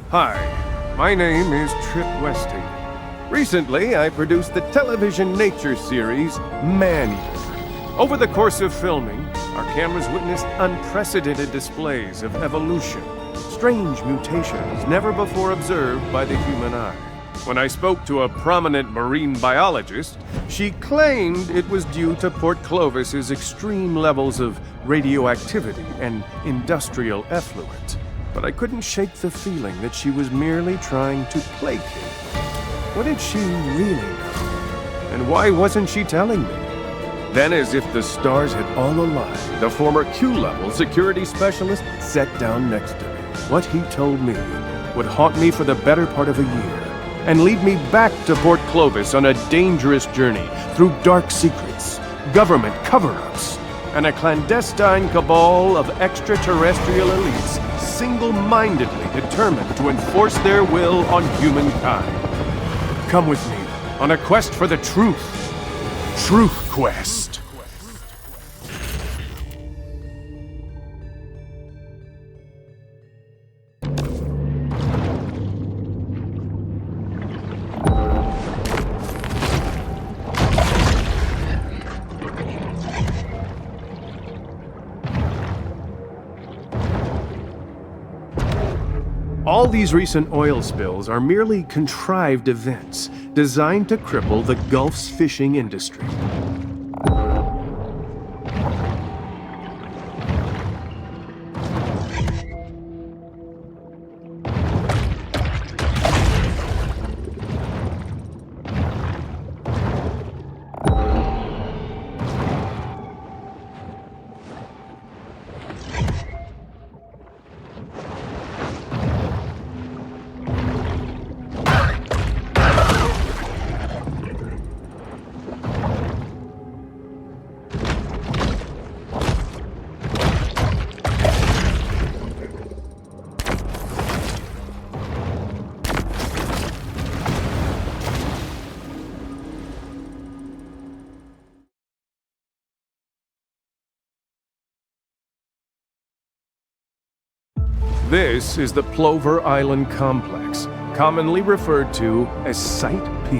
Hi, my name is Trip Westing. Recently, I produced the television nature series Maneater. Over the course of filming, our cameras witnessed unprecedented displays of evolution, strange mutations never before observed by the human eye. When I spoke to a prominent marine biologist, she claimed it was due to Port Clovis's extreme levels of radioactivity and industrial effluent. But I couldn't shake the feeling that she was merely trying to placate. What did she really know? And why wasn't she telling me? Then, as if the stars had all aligned, the former Q-level security specialist sat down next to me. What he told me would haunt me for the better part of a year, and lead me back to Port Clovis on a dangerous journey through dark secrets, government cover-ups, and a clandestine cabal of extraterrestrial elites single-mindedly determined to enforce their will on humankind. Come with me on a quest for the truth. Truth Quest. All these recent oil spills are merely contrived events designed to cripple the Gulf's fishing industry. This is the Plover Island Complex, commonly referred to as Site P.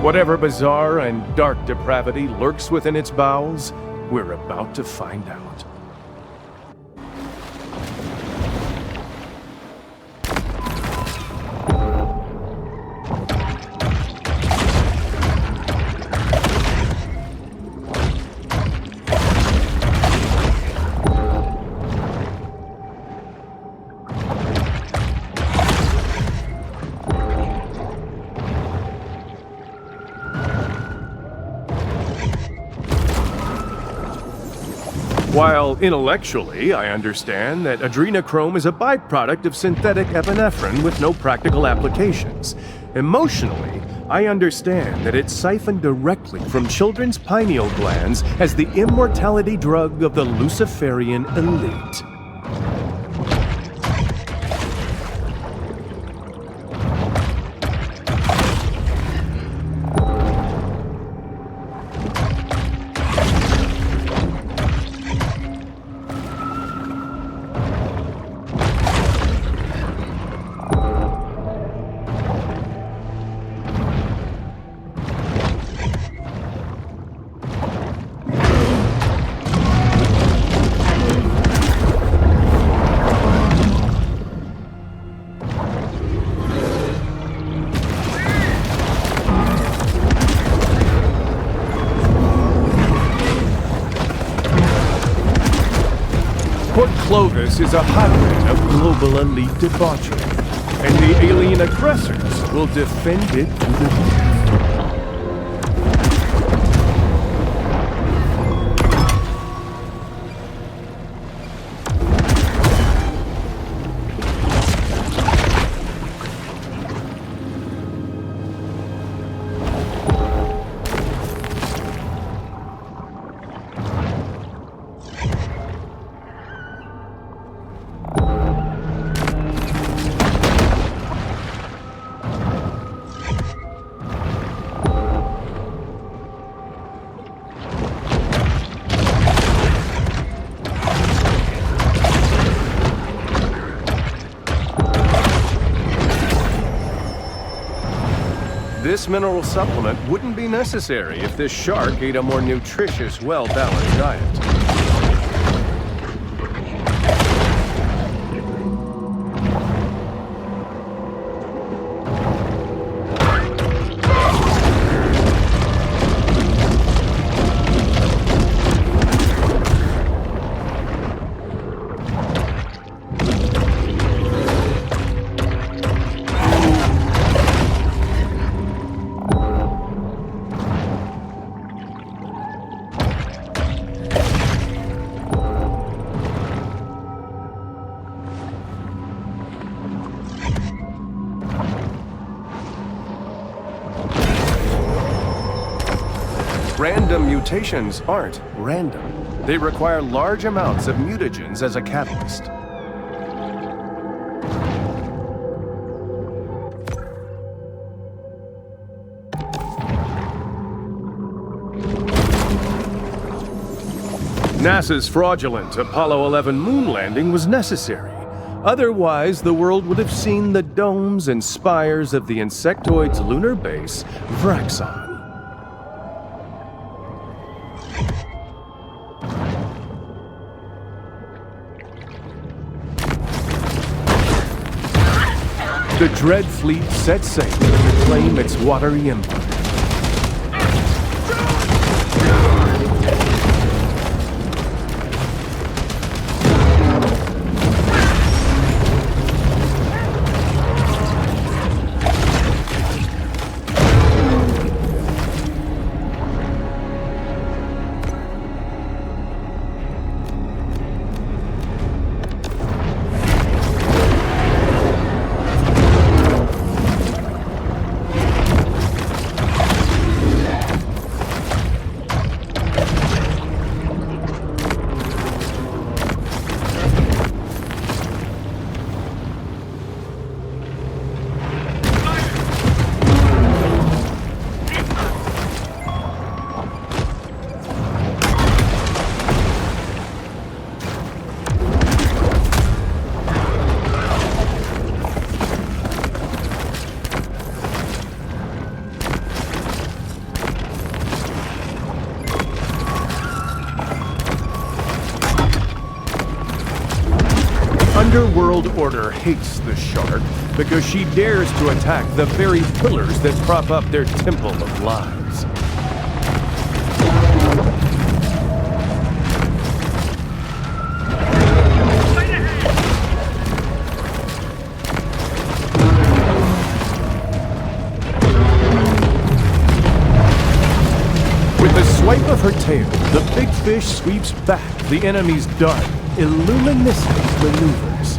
Whatever bizarre and dark depravity lurks within its bowels, we're about to find out. While intellectually, I understand that adrenochrome is a byproduct of synthetic epinephrine with no practical applications. Emotionally, I understand that it's siphoned directly from children's pineal glands as the immortality drug of the Luciferian elite. Port Clovis is a hotbed of global elite debauchery, and the alien aggressors will defend it to the death. This mineral supplement wouldn't be necessary if this shark ate a more nutritious, well-balanced diet. Random mutations aren't random. They require large amounts of mutagens as a catalyst. NASA's fraudulent Apollo 11 moon landing was necessary. Otherwise, the world would have seen the domes and spires of the insectoid's lunar base, Vraxon. The Dread Fleet set sail to reclaim its watery empire. Underworld Order hates the shark because she dares to attack the very pillars that prop up their temple of lies. With a swipe of her tail, the big fish sweeps back the enemy's dark, illuminiscent maneuvers.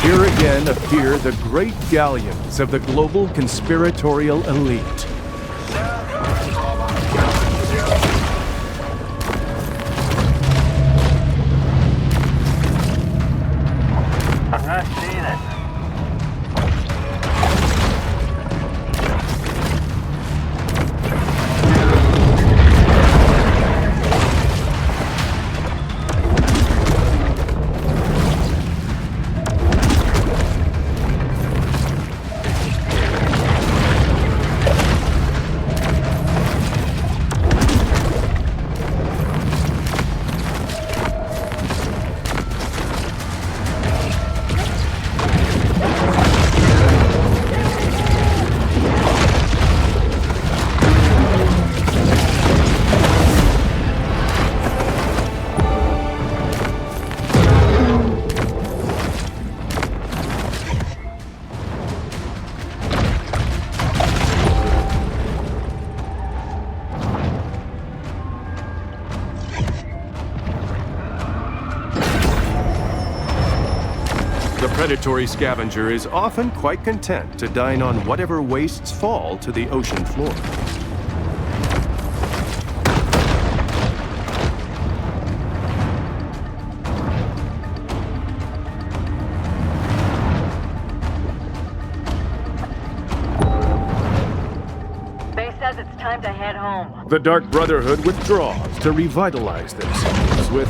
Here again appear the great galleons of the global conspiratorial elite. predatory scavenger is often quite content to dine on whatever wastes fall to the ocean floor. It's time to head home. The Dark Brotherhood withdraws to revitalize themselves with,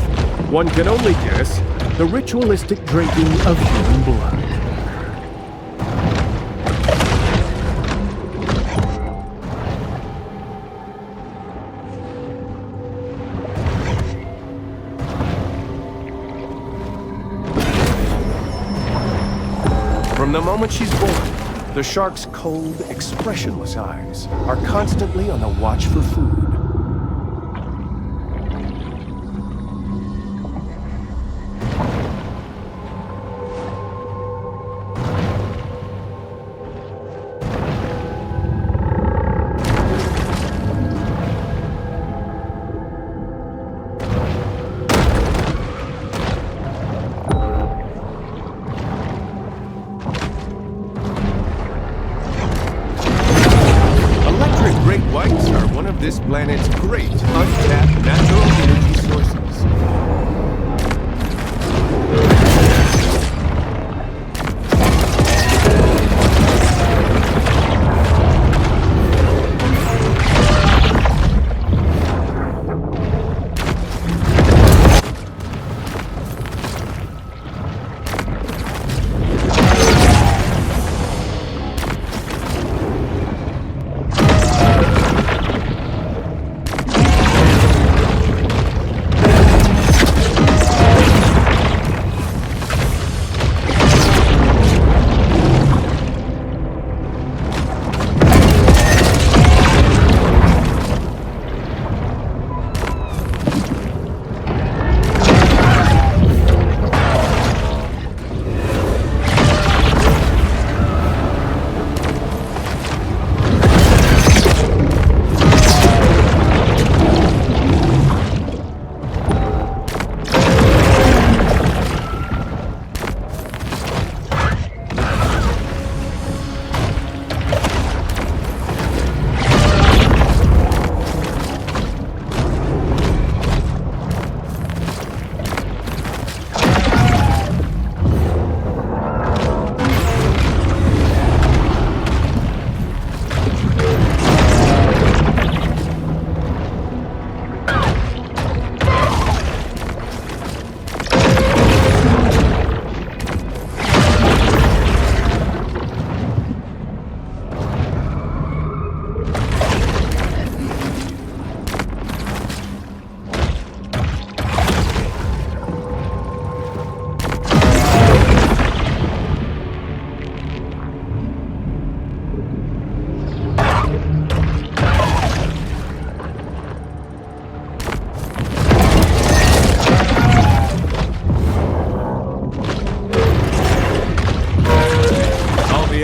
one can only guess, the ritualistic drinking of human blood. From the moment she's born, the shark's cold, expressionless eyes are constantly on the watch for food. This planet's great untapped natural energy sources.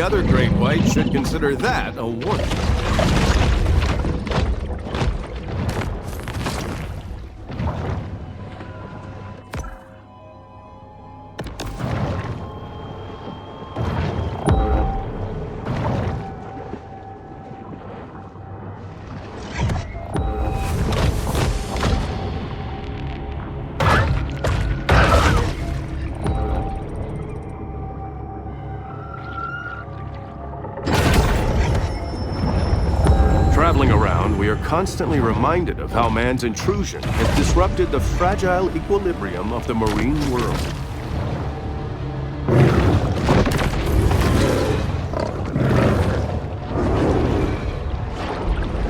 Other great whites should consider that a warning. Traveling around, we are constantly reminded of how man's intrusion has disrupted the fragile equilibrium of the marine world.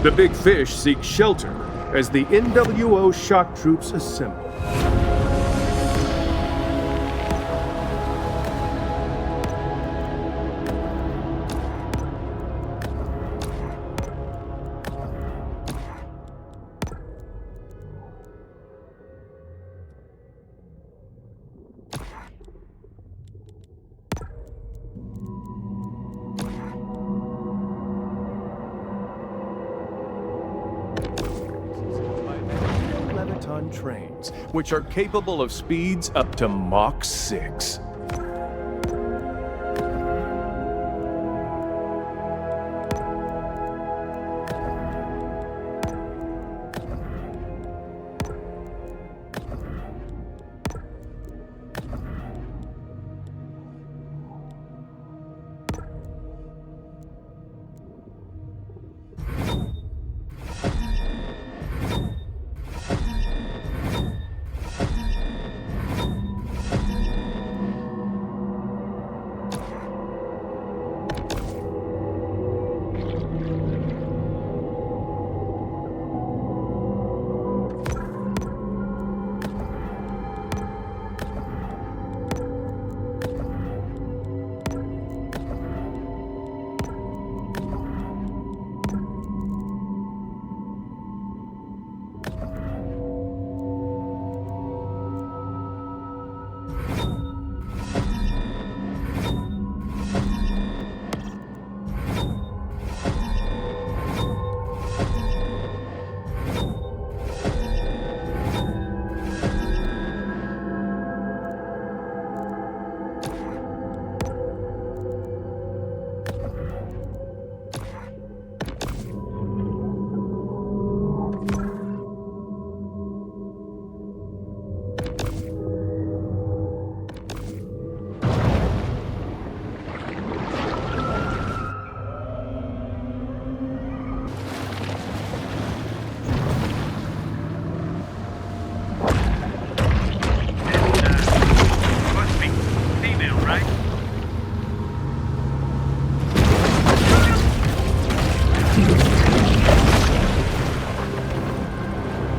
The big fish seek shelter as the NWO shock troops assemble. Trains, which are capable of speeds up to Mach 6.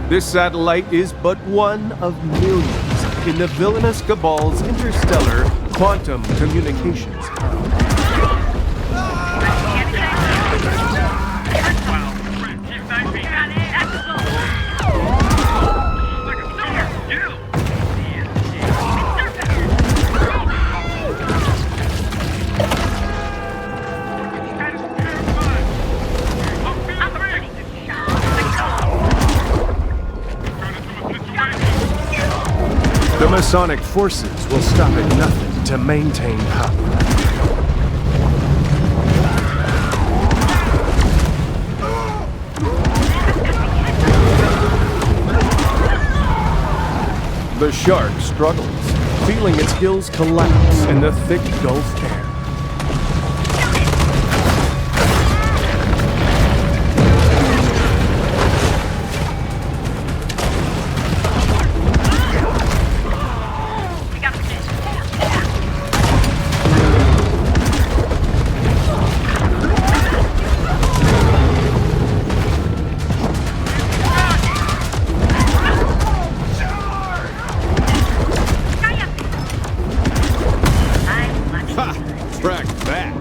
This satellite is but one of millions in the villainous Cabal's interstellar quantum communications hub. The Masonic forces will stop at nothing to maintain power. The shark struggles, feeling its gills collapse in the thick Gulf air. Track that.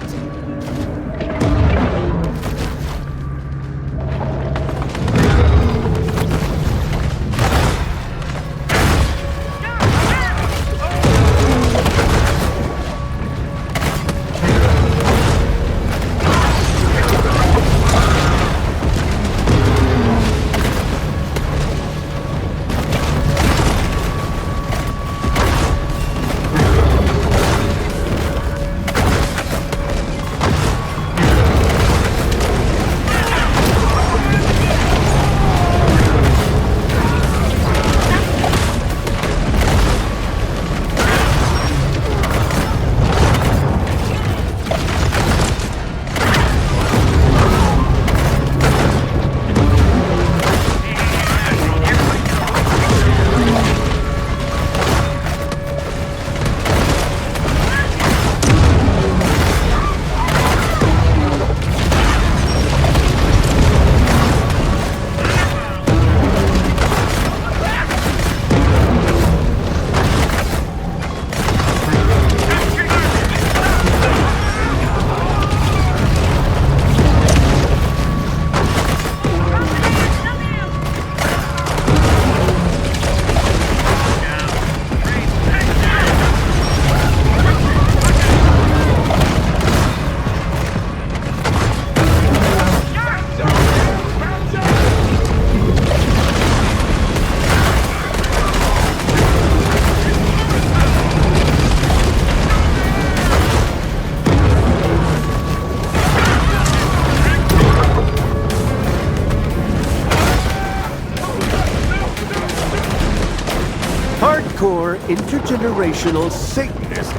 Hardcore intergenerational Satanist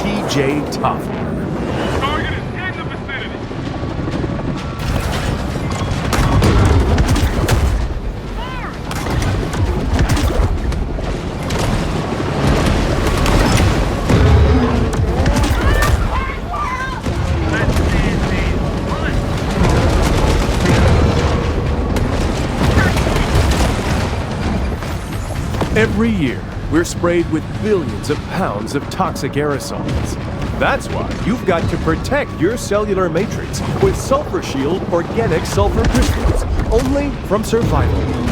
TJ Toffler. Target is in the vicinity. Every year, we're sprayed with billions of pounds of toxic aerosols. That's why you've got to protect your cellular matrix with Sulfur Shield organic sulfur crystals, only from Survival.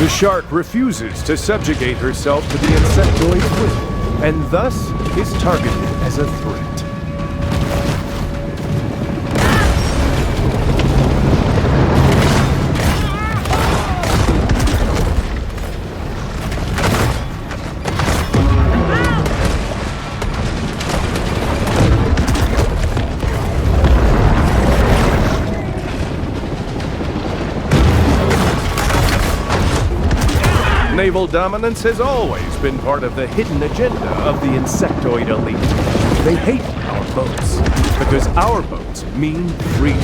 The shark refuses to subjugate herself to the insectoid will, and thus is targeted as a threat. Naval dominance has always been part of the hidden agenda of the insectoid elite. They hate our boats, because our boats mean freedom.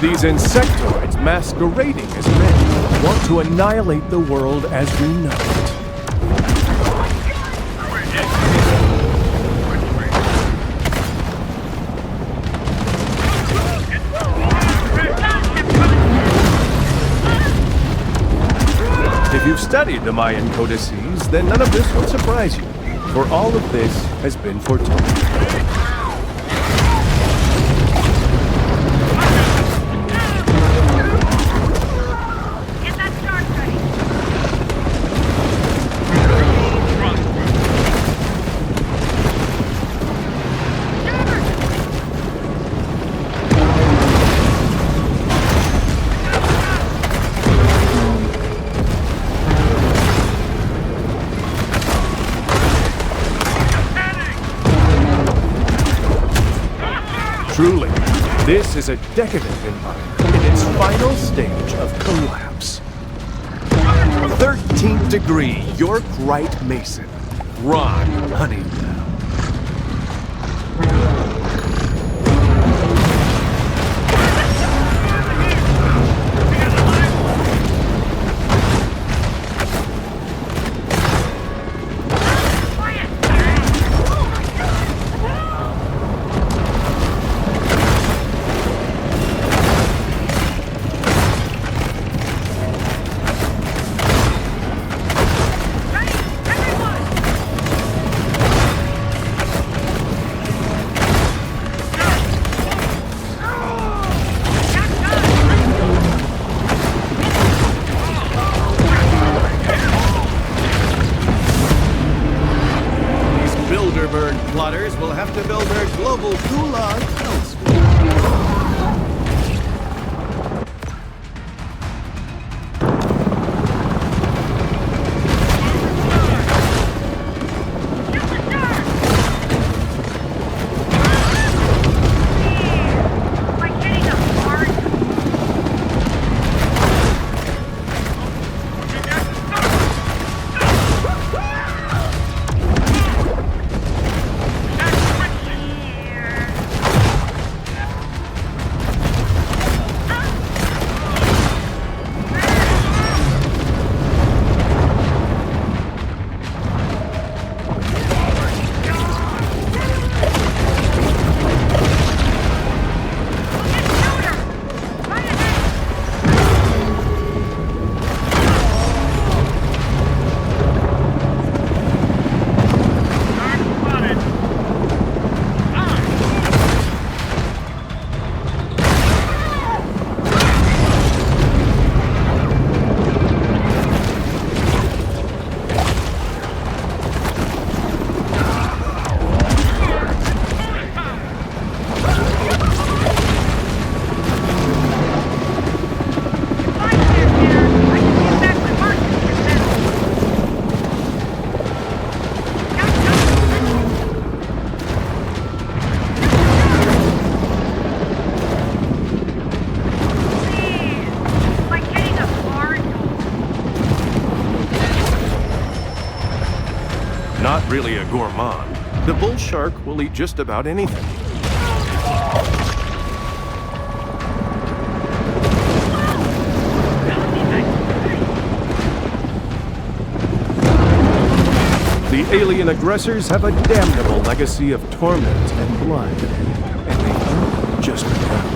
These insectoids masquerading as men want to annihilate the world as we know it. If you've studied the Mayan codices, then none of this will surprise you, for all of this has been foretold. Truly, this is a decadent empire in its final stage of collapse. 13th degree York Rite Mason, Ron Honeywell. really a gourmand, the bull shark will eat just about anything. The alien aggressors have a damnable legacy of torment and blood, and they aren't just begun.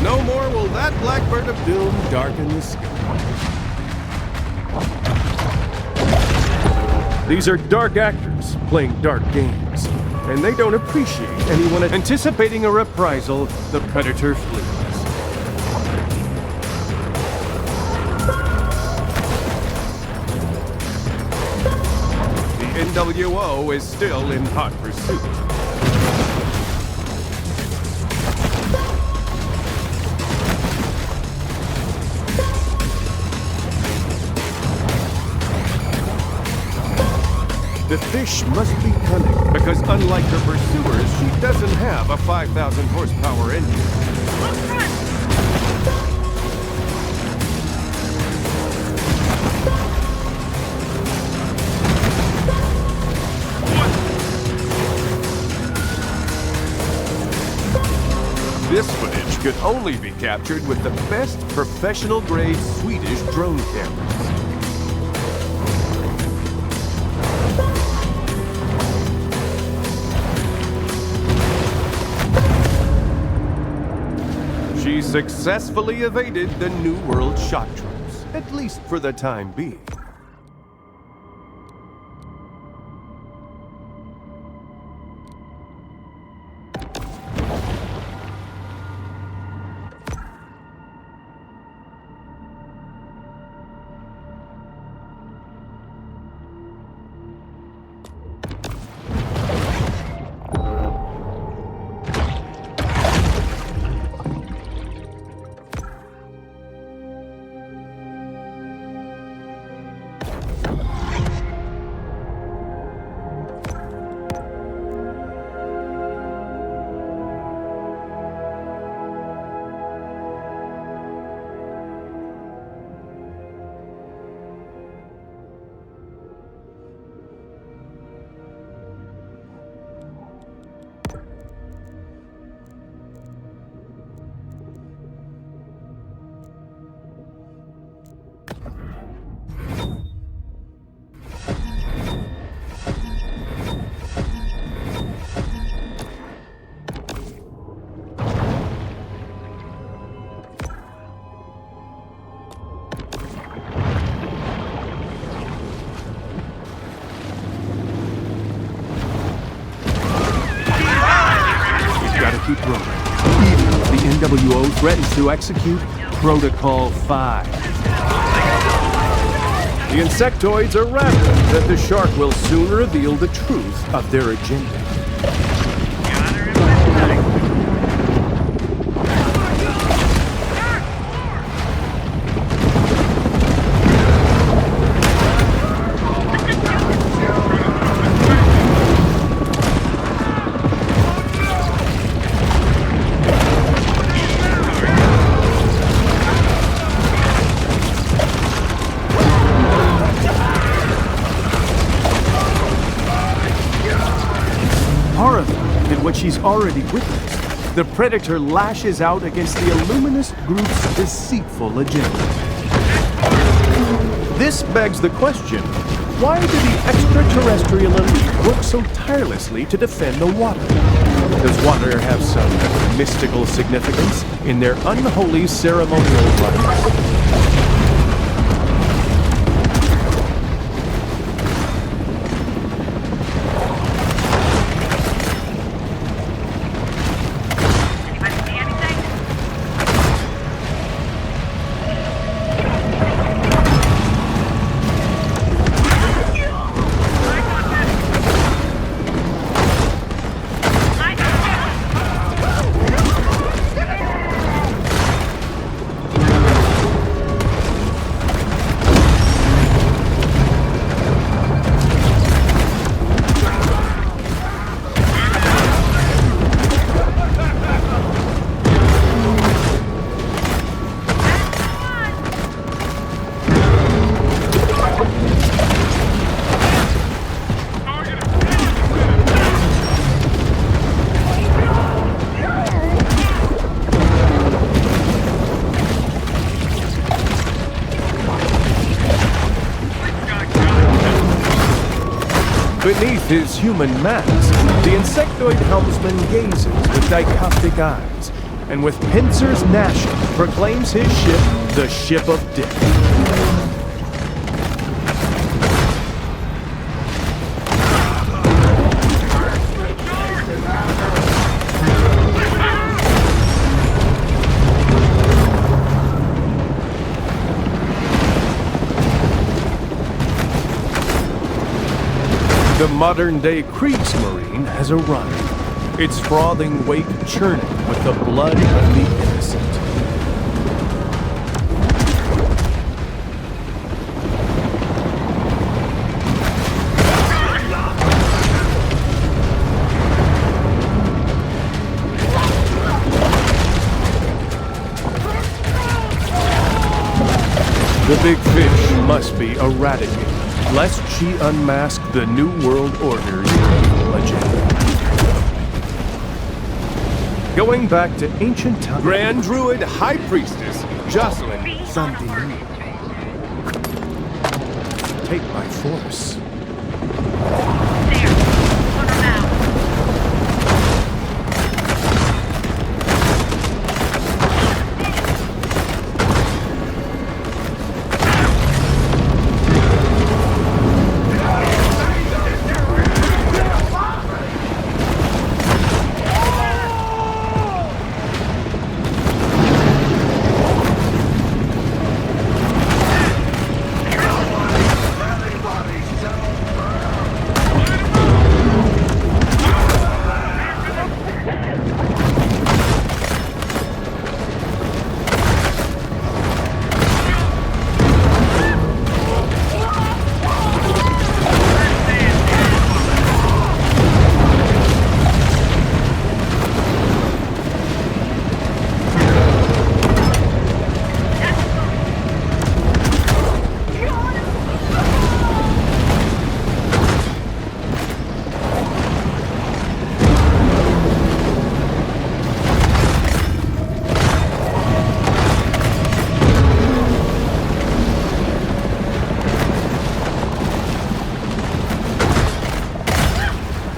No more will that blackbird of doom darken the sky. These are dark actors playing dark games, and they don't appreciate anyone anticipating a reprisal. The predator flees. The NWO is still in hot pursuit. The fish must be cunning, because unlike her pursuers, she doesn't have a 5,000 horsepower engine. This footage could only be captured with the best professional-grade Swedish drone cameras. She successfully evaded the New World shock troops, at least for the time being. Keep rolling. Even if the NWO threatens to execute Protocol 5. The insectoids are rabid that the shark will soon reveal the truth of their agenda. which he's already witnessed, the Predator lashes out against the Illuminist group's deceitful agenda. This begs the question, why do the extraterrestrial elite work so tirelessly to defend the water? Does water have some mystical significance in their unholy ceremonial rites? Beneath his human mask, the insectoid helmsman gazes with dichoptic eyes, and with pincers gnashing, proclaims his ship the Ship of Death. The modern-day Kriegsmarine has arrived, its frothing wake churning with the blood of the innocent. The big fish must be eradicated, lest she unmask the New World Order's evil agenda. Going back to ancient times, Grand Druid High Priestess Jocelyn Sandini. Take by force.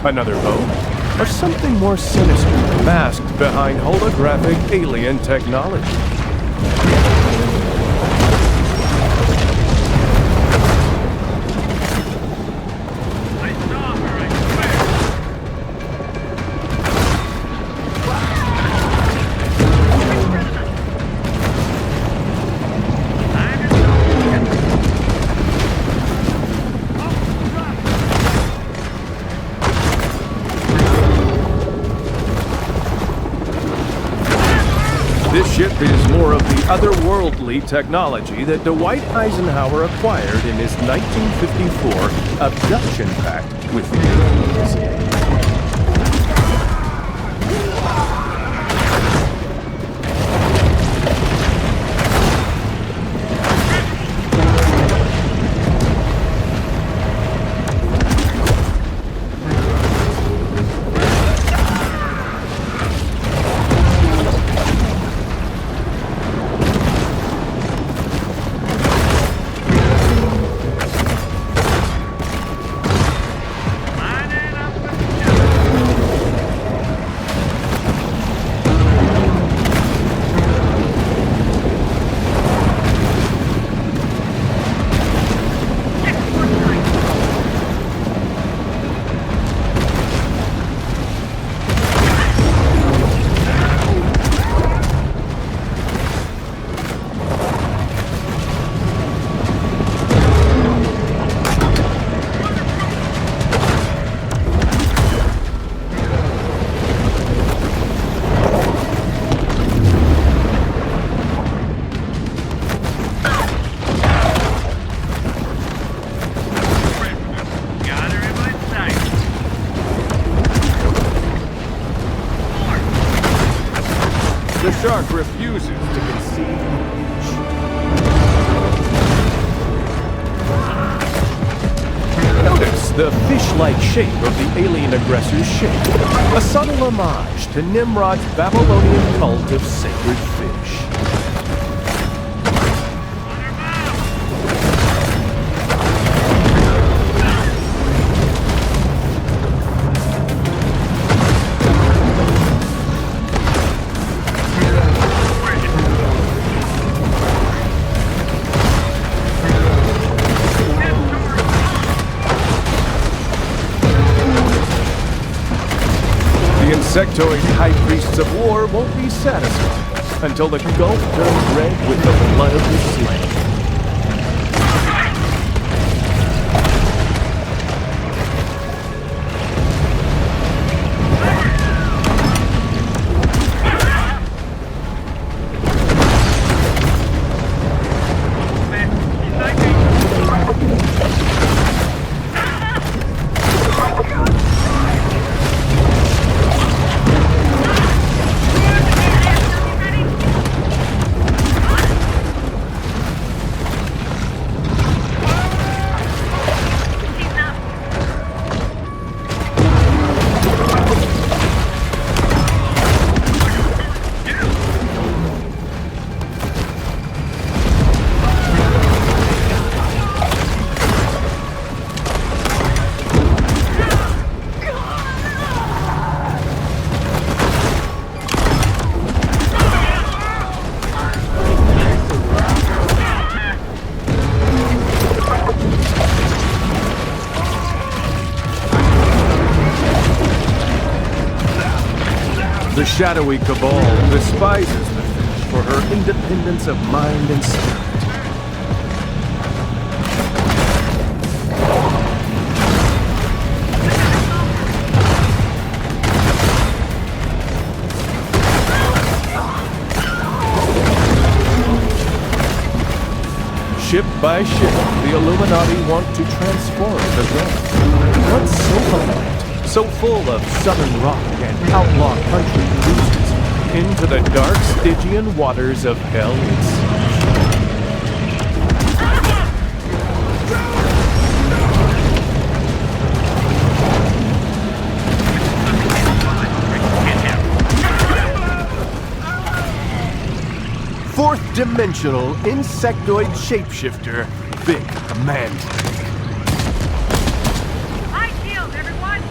Another boat, or something more sinister, masked behind holographic alien technology. This ship is more of the otherworldly technology that Dwight Eisenhower acquired in his 1954 abduction pact with the aliens. shark refuses to concede an inch. Notice the fish-like shape of the alien aggressor's ship, a subtle homage to Nimrod's Babylonian cult of sacred fish. Insectoid high priests of war won't be satisfied until the gulf turns red with the blood of the slain. The shadowy cabal despises the fish for her independence of mind and spirit. Ship by ship, the Illuminati want to transform the realm. Once so violent, so full of southern rock and outlaw country cruises, into the dark Stygian waters of hell itself. Fourth-dimensional insectoid shapeshifter, Big Maneater. High shield, everyone!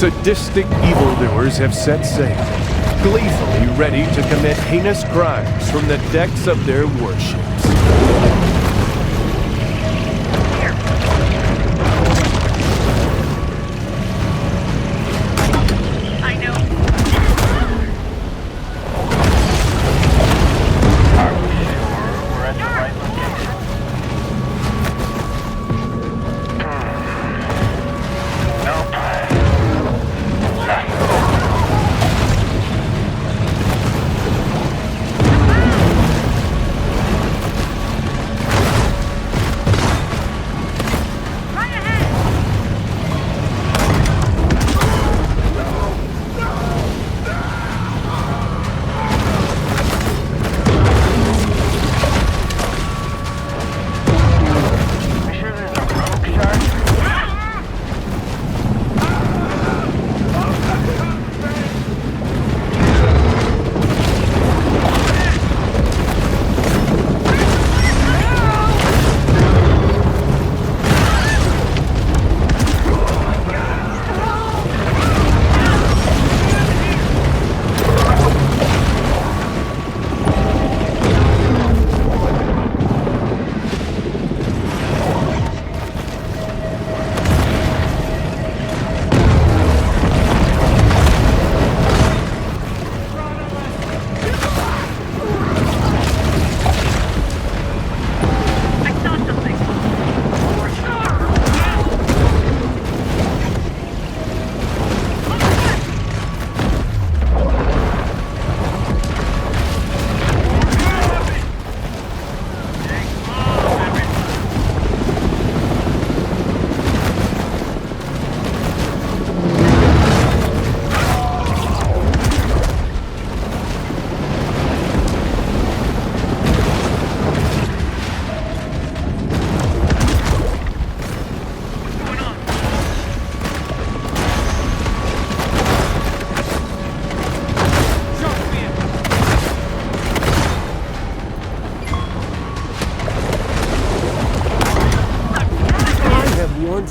Sadistic evildoers have set sail, gleefully ready to commit heinous crimes from the decks of their warships. I know. Are we sure?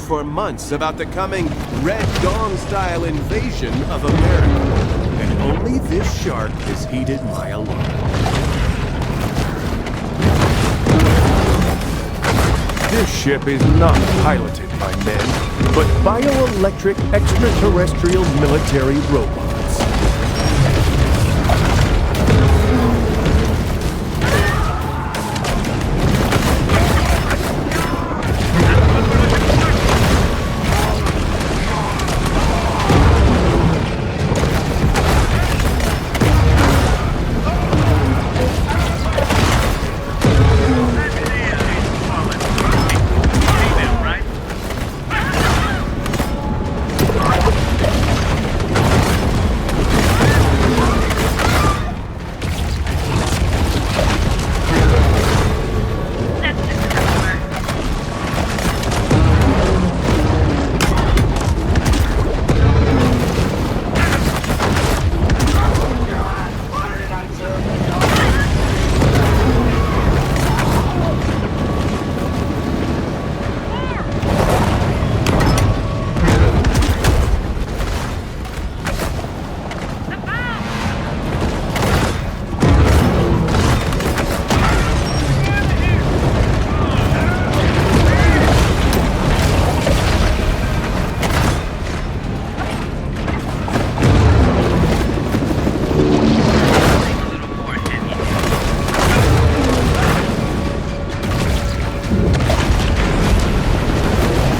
for months about the coming Red Dawn-style invasion of America. And only this shark has heeded my alarm. This ship is not piloted by men, but bioelectric extraterrestrial military robots.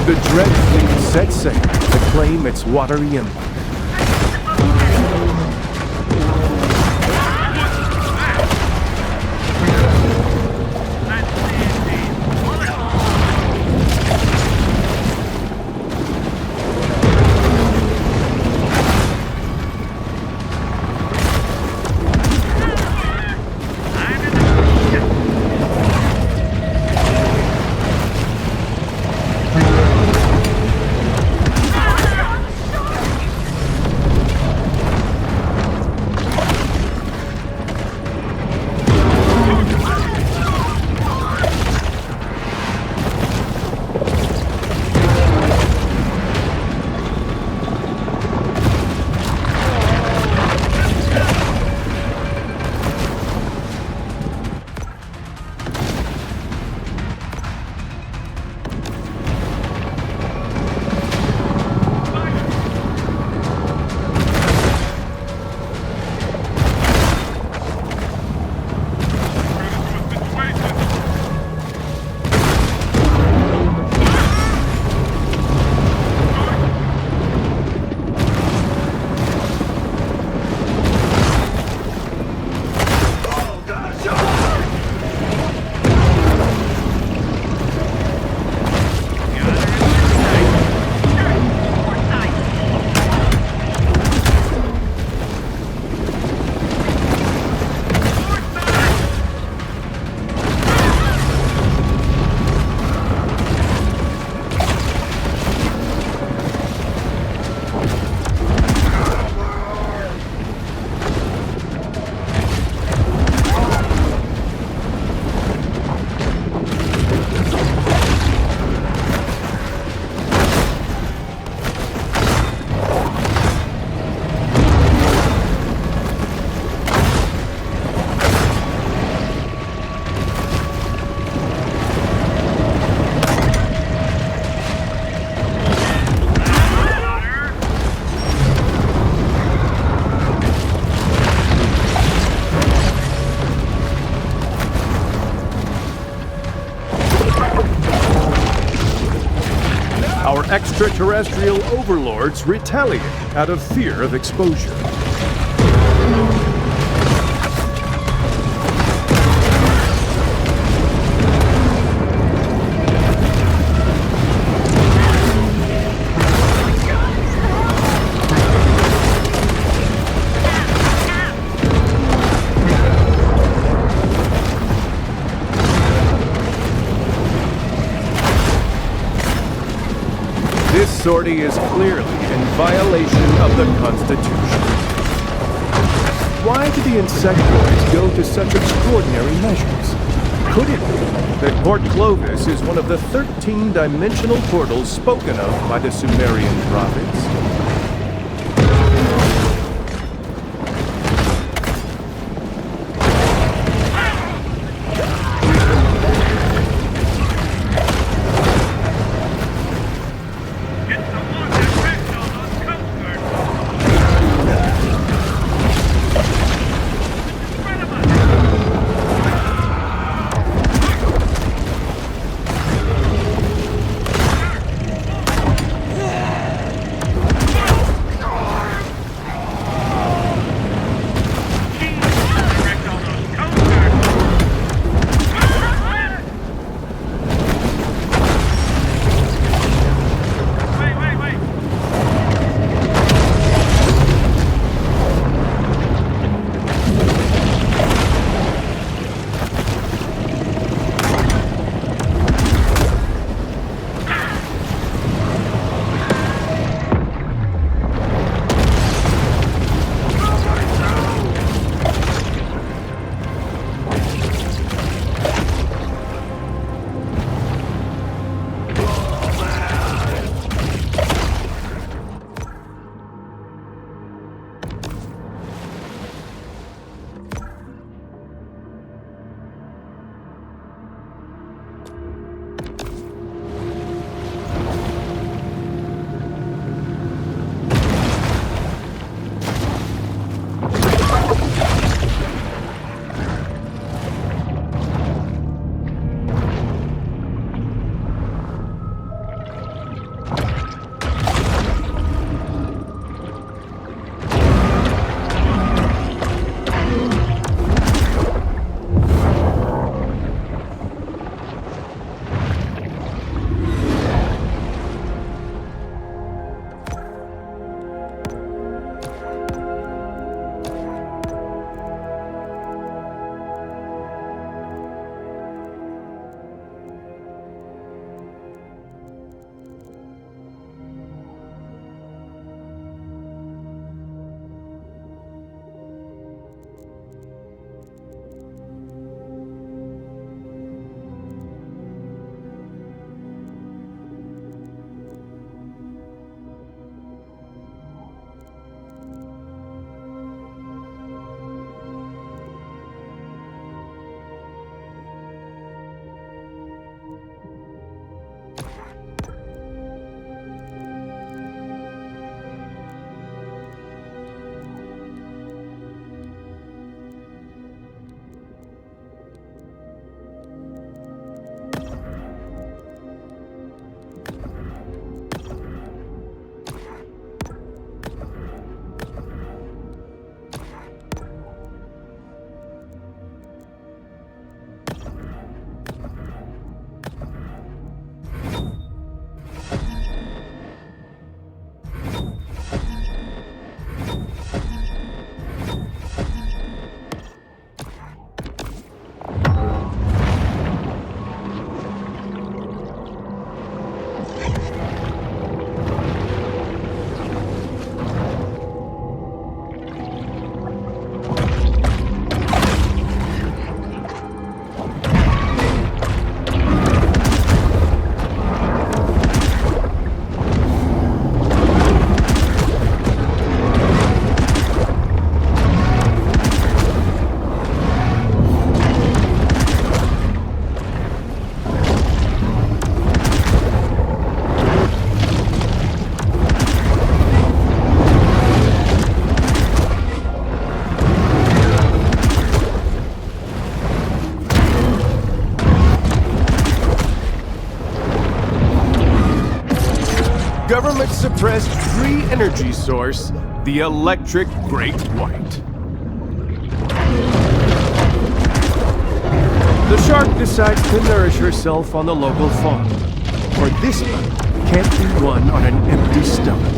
The Dread Fleet set sail to claim its watery empire. Our extraterrestrial overlords retaliate out of fear of exposure. This sortie is clearly in violation of the Constitution. Why do the insectoids go to such extraordinary measures? Could it be that Port Clovis is one of the 13-dimensional portals spoken of by the Sumerian prophets? Government-suppressed free energy source, the electric Great White. The shark decides to nourish herself on the local farm, for this battle can't be won on an empty stomach.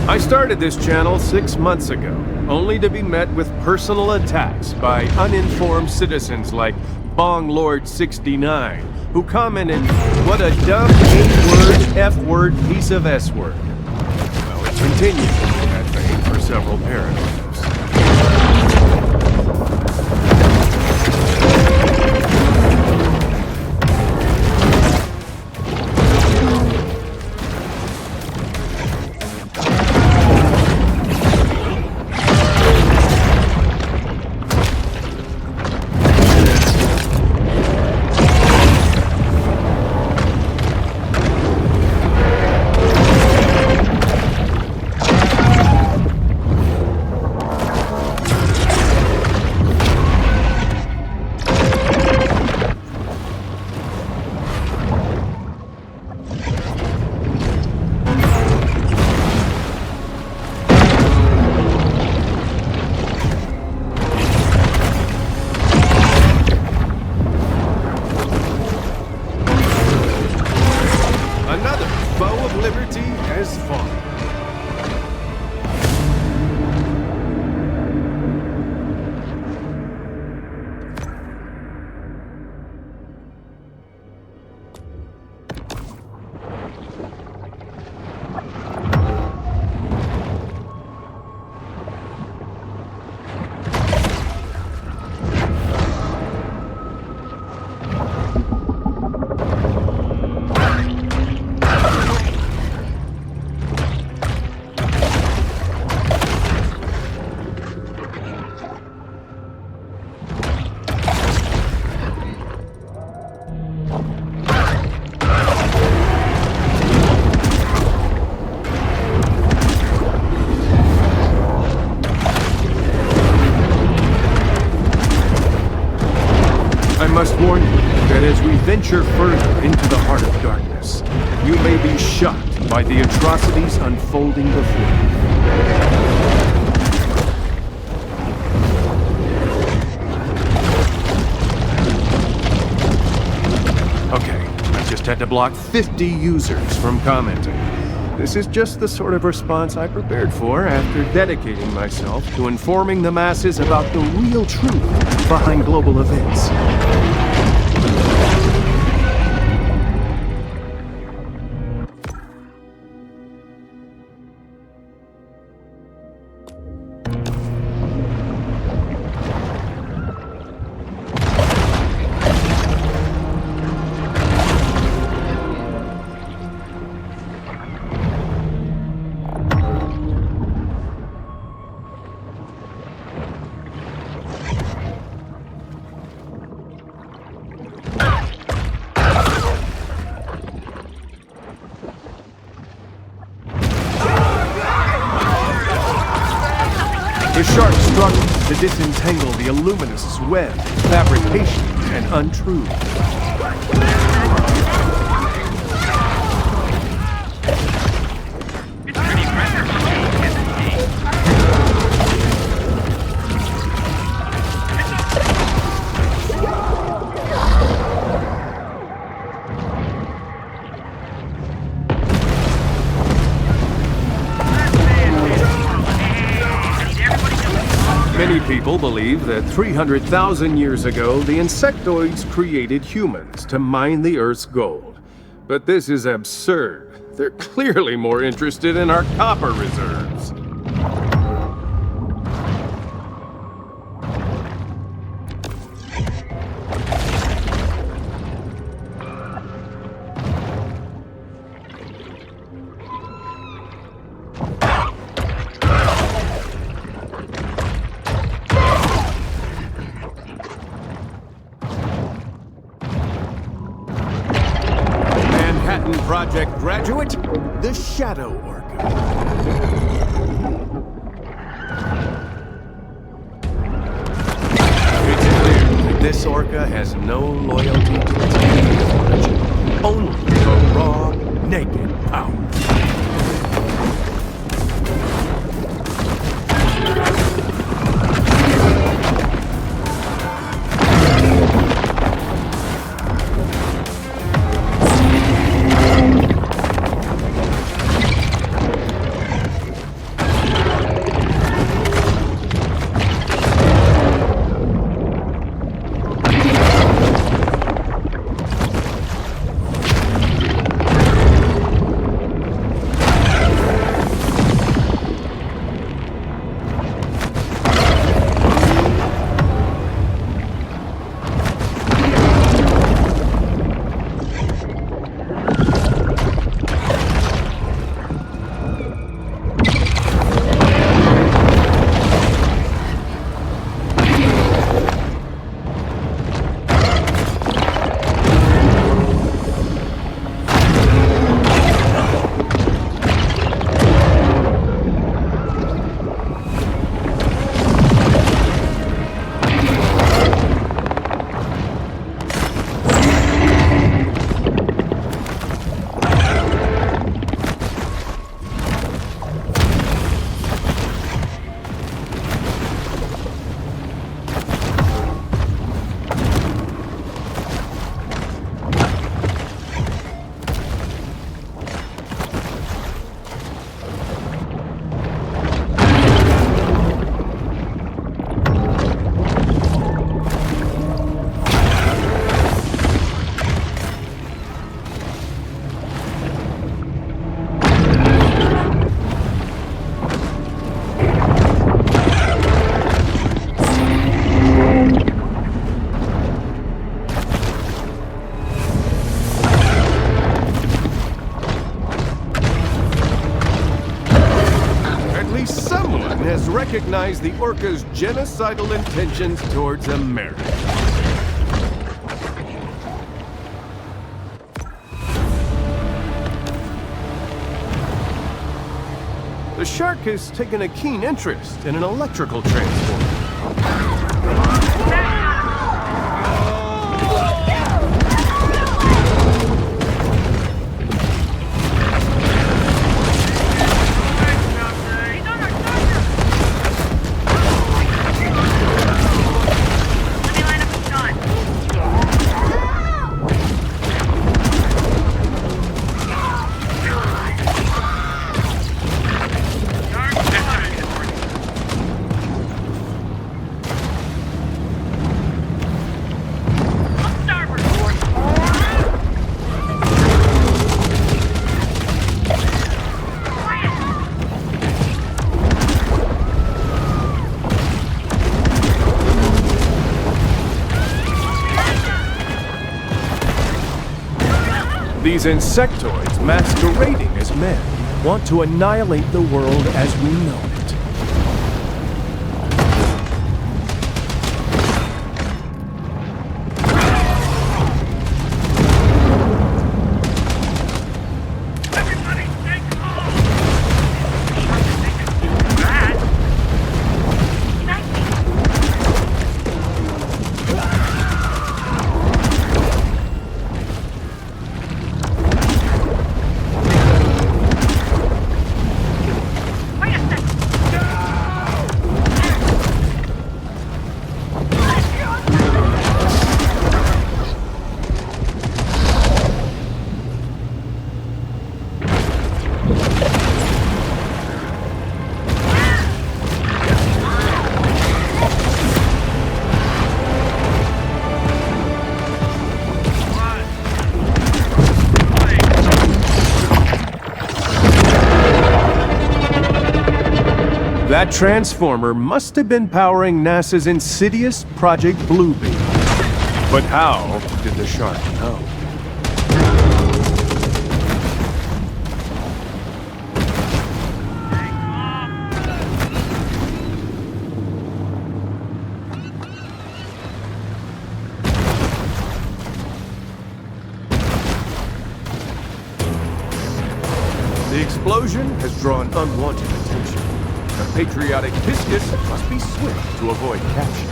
I started this channel 6 months ago, only to be met with personal attacks by uninformed citizens like Bong Lord 69, who commented, "What a dumb A-word, F-word piece of S-word." Well, it continued in that vein for several paragraphs. Another foe of liberty has fallen. I must warn you that as we venture further into the heart of darkness, you may be shocked by the atrocities unfolding before you. Okay, I just had to block 50 users from commenting. This is just the sort of response I prepared for after dedicating myself to informing the masses about the real truth behind global events. The shark struggles to disentangle the illuminous web of fabrication and untruth. It's pretty impressive, isn't he? Many people believe that 300,000 years ago, the insectoids created humans to mine the Earth's gold. But this is absurd. They're clearly more interested in our copper reserves. Manhattan Project graduate, the Shadow Orca. It's clear that this orca has no loyalty to its origin, only for raw, naked power. Apparently, someone has recognized the orca's genocidal intentions towards America. The shark has taken a keen interest in an electrical transformer. He's on our charger! Let me line up a shot. On starboard! These insectoids, masquerading as men, want to annihilate the world as we know it. Everybody stay calm! That? Wait a second! That transformer must have been powering NASA's insidious Project Bluebeam. But how did the shark know? The explosion has drawn unwanted attention. The patriotic Piscus must be swift to avoid capture.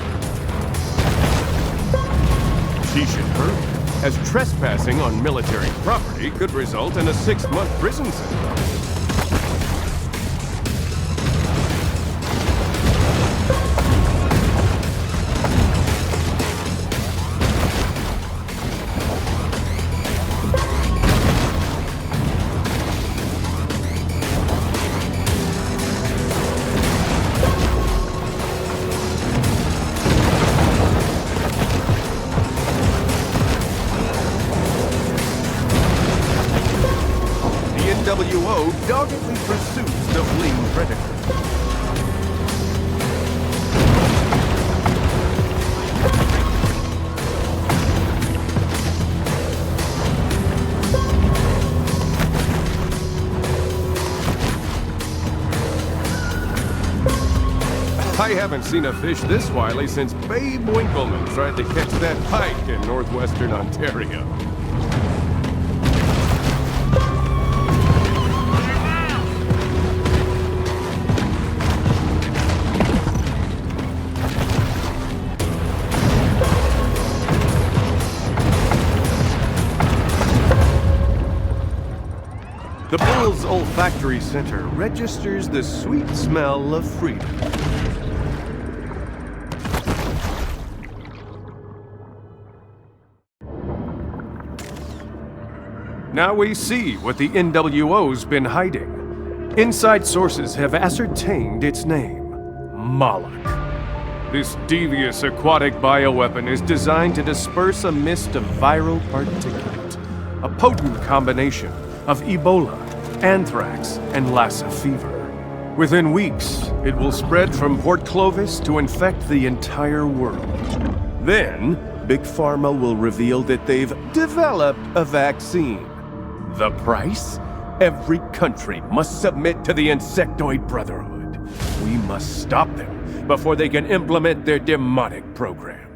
She should hurry, as trespassing on military property could result in a 6-month prison sentence. NWO doggedly pursues the fleeing predator. I haven't seen a fish this wily since Babe Winkleman tried to catch that pike in northwestern Ontario. The bull's olfactory center registers the sweet smell of freedom. Now we see what the NWO's been hiding. Inside sources have ascertained its name, Moloch. This devious aquatic bioweapon is designed to disperse a mist of viral particulate, a potent combination of Ebola, anthrax, and Lassa fever. Within weeks, it will spread from Port Clovis to infect the entire world. Then, Big Pharma will reveal that they've developed a vaccine. The price? Every country must submit to the Insectoid Brotherhood. We must stop them before they can implement their demonic program.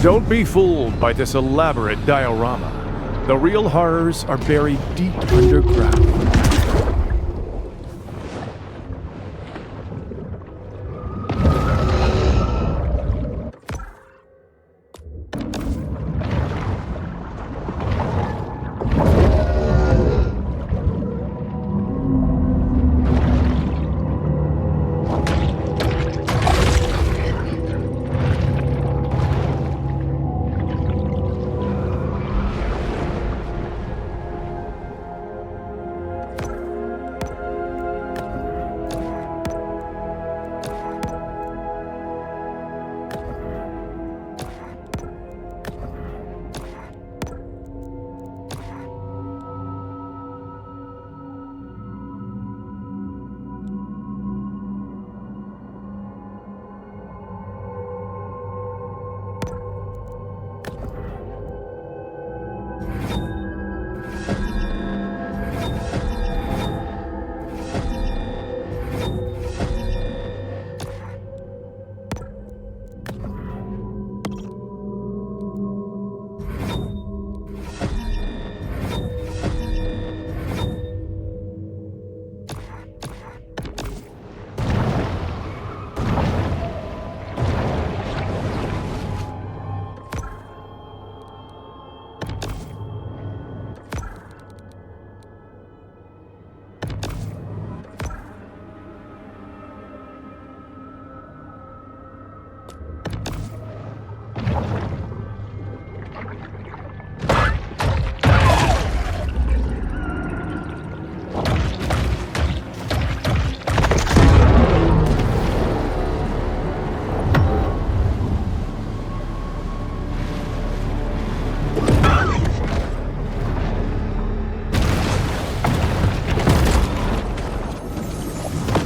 Don't be fooled by this elaborate diorama. The real horrors are buried deep underground.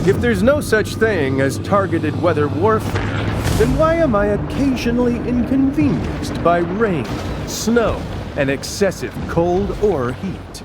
If there's no such thing as targeted weather warfare, then why am I occasionally inconvenienced by rain, snow, and excessive cold or heat?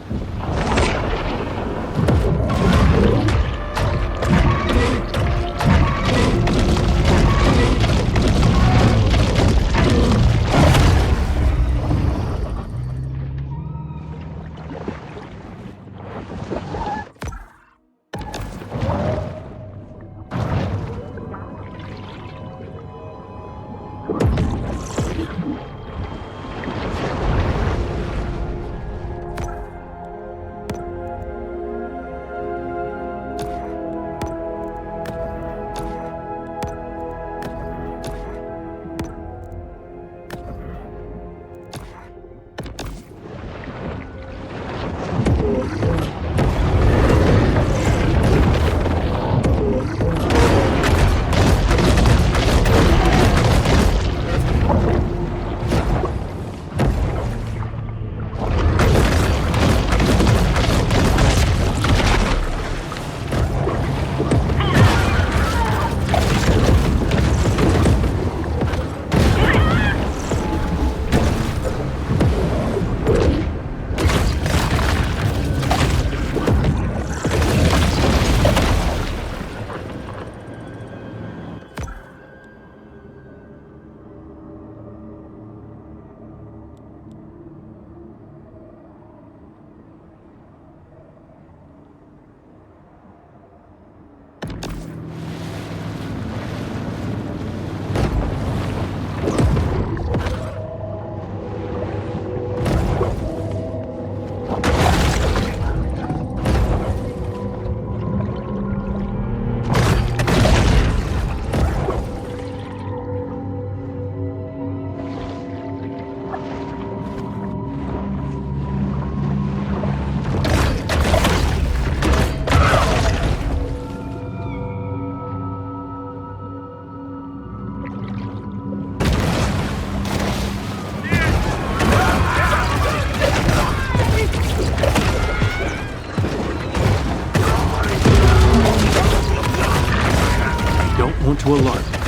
to alarm me,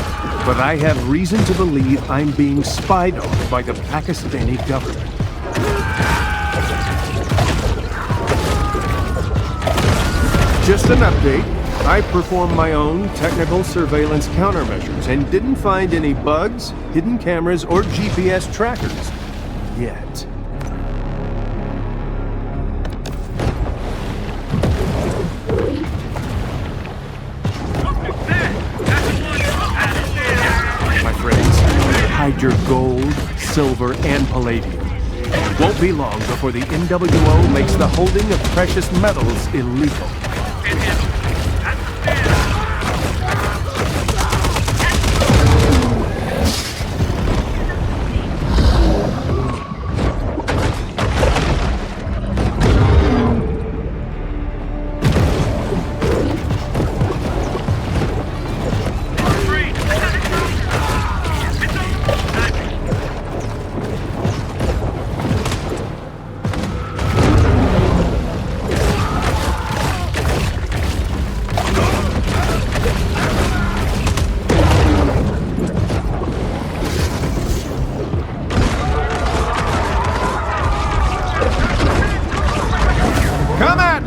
but I have reason to believe I'm being spied on by the Pakistani government. Just an update. I performed my own technical surveillance countermeasures and didn't find any bugs, hidden cameras, or GPS trackers. Yet. My friends, hide your gold, silver, and palladium. It won't be long before the NWO makes the holding of precious metals illegal.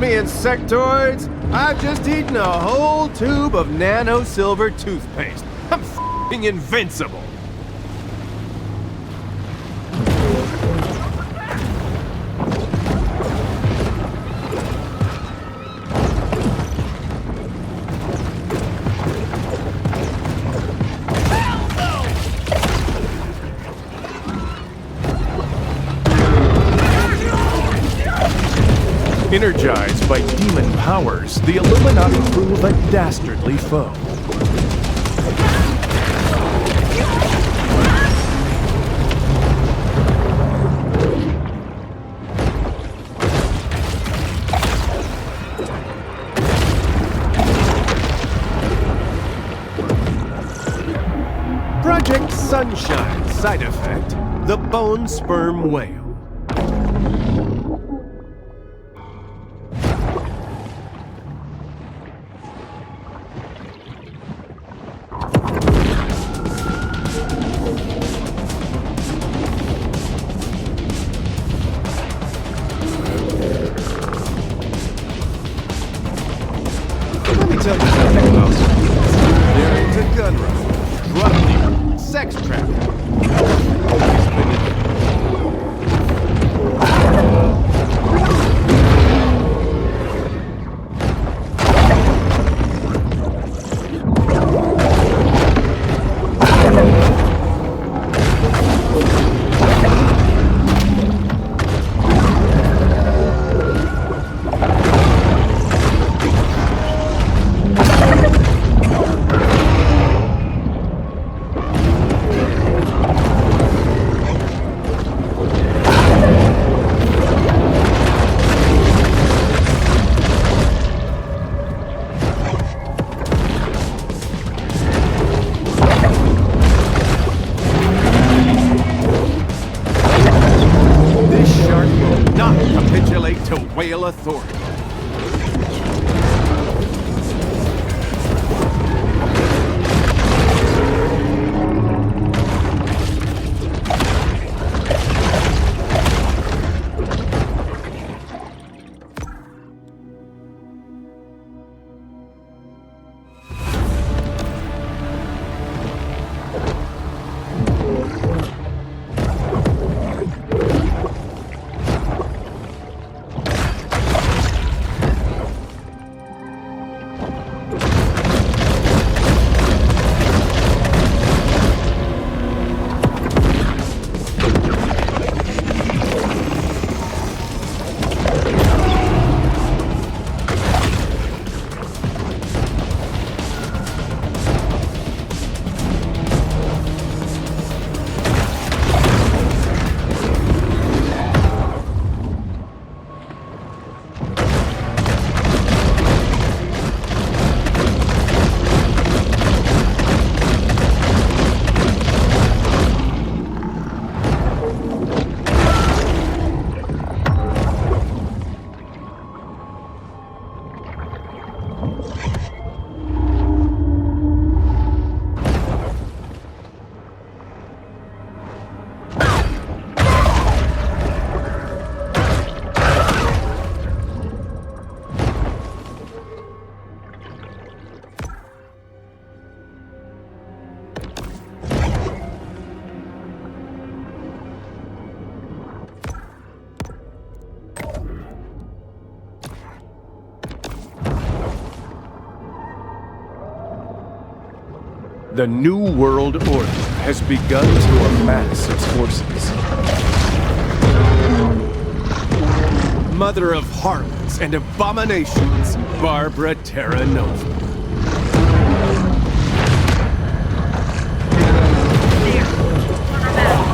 Insectoids, I've just eaten a whole tube of nano silver toothpaste. I'm f***ing invincible. Energized by demon powers, the Illuminati prove a dastardly foe. Project Sunshine side effect, the bone sperm whale. Tell you something about they're into gun running, drug dealing, sex trafficking. To whale authority. The New World Order has begun to amass its forces. Mother of harlots and abominations, Barbara Terra Nova. There. On our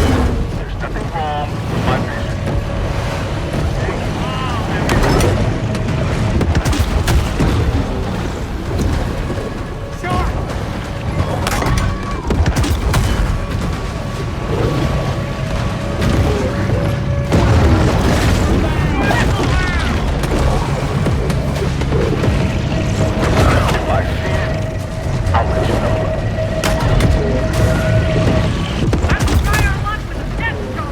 map. There's nothing wrong with my vision. If I see it, I'll let you know. Let's try our luck with the Death Star.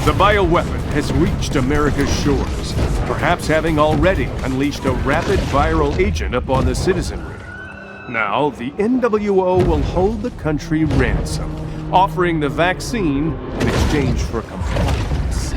The bioweapon has reached America's shores, perhaps having already unleashed a rapid viral agent upon the citizenry. Now, the NWO will hold the country ransom, offering the vaccine in exchange for compliance.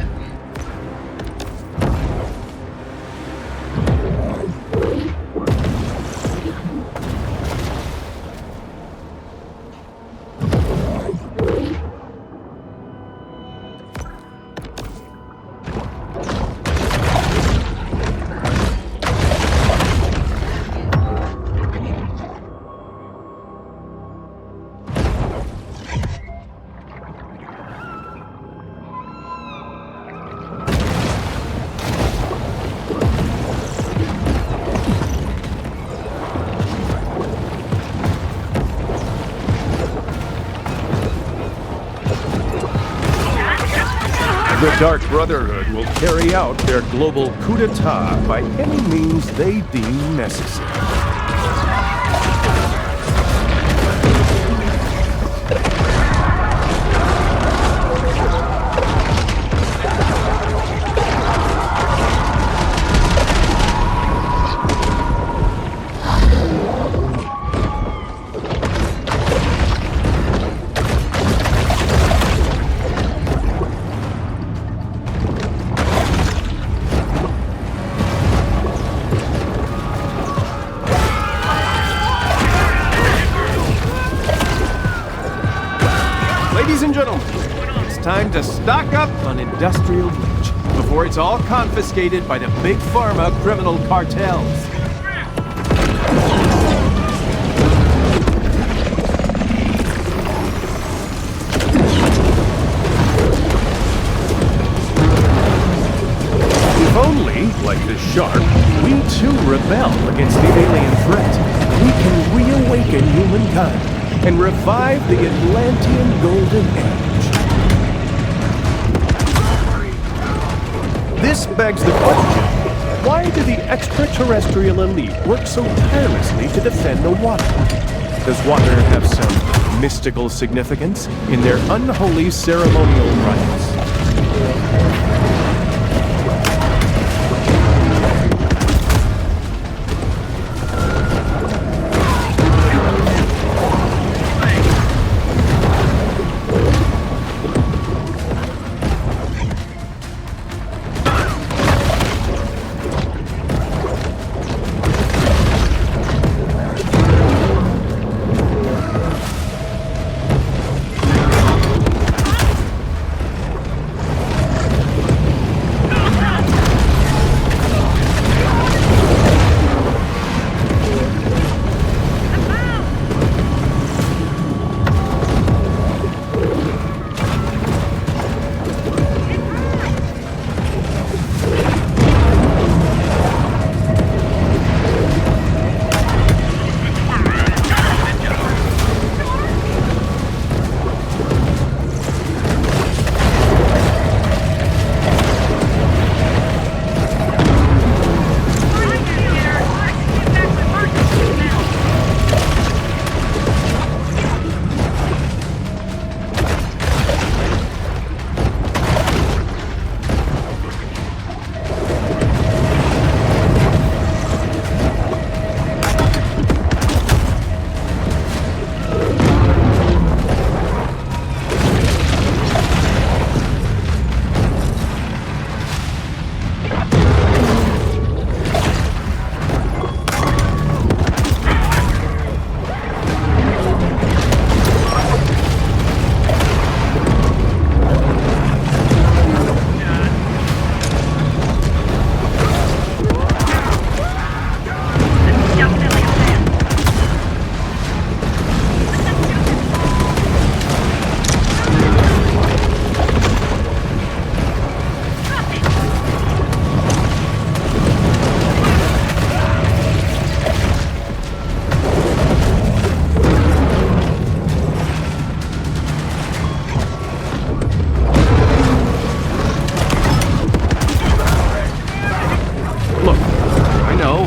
The Dark Brotherhood will carry out their global coup d'etat by any means they deem necessary. Ladies and gentlemen, it's time to stock up on industrial reach before it's all confiscated by the big pharma criminal cartels. If only, like the shark, we too rebel against the alien threat, we can reawaken humankind. and revive the Atlantean Golden Age. This begs the question, why do the extraterrestrial elite work so tirelessly to defend the water? Does water have some mystical significance in their unholy ceremonial rites?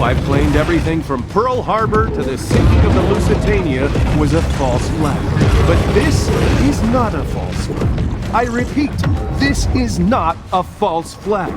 I've claimed everything from Pearl Harbor to the sinking of the Lusitania was a false flag. But this is not a false flag. I repeat, this is not a false flag.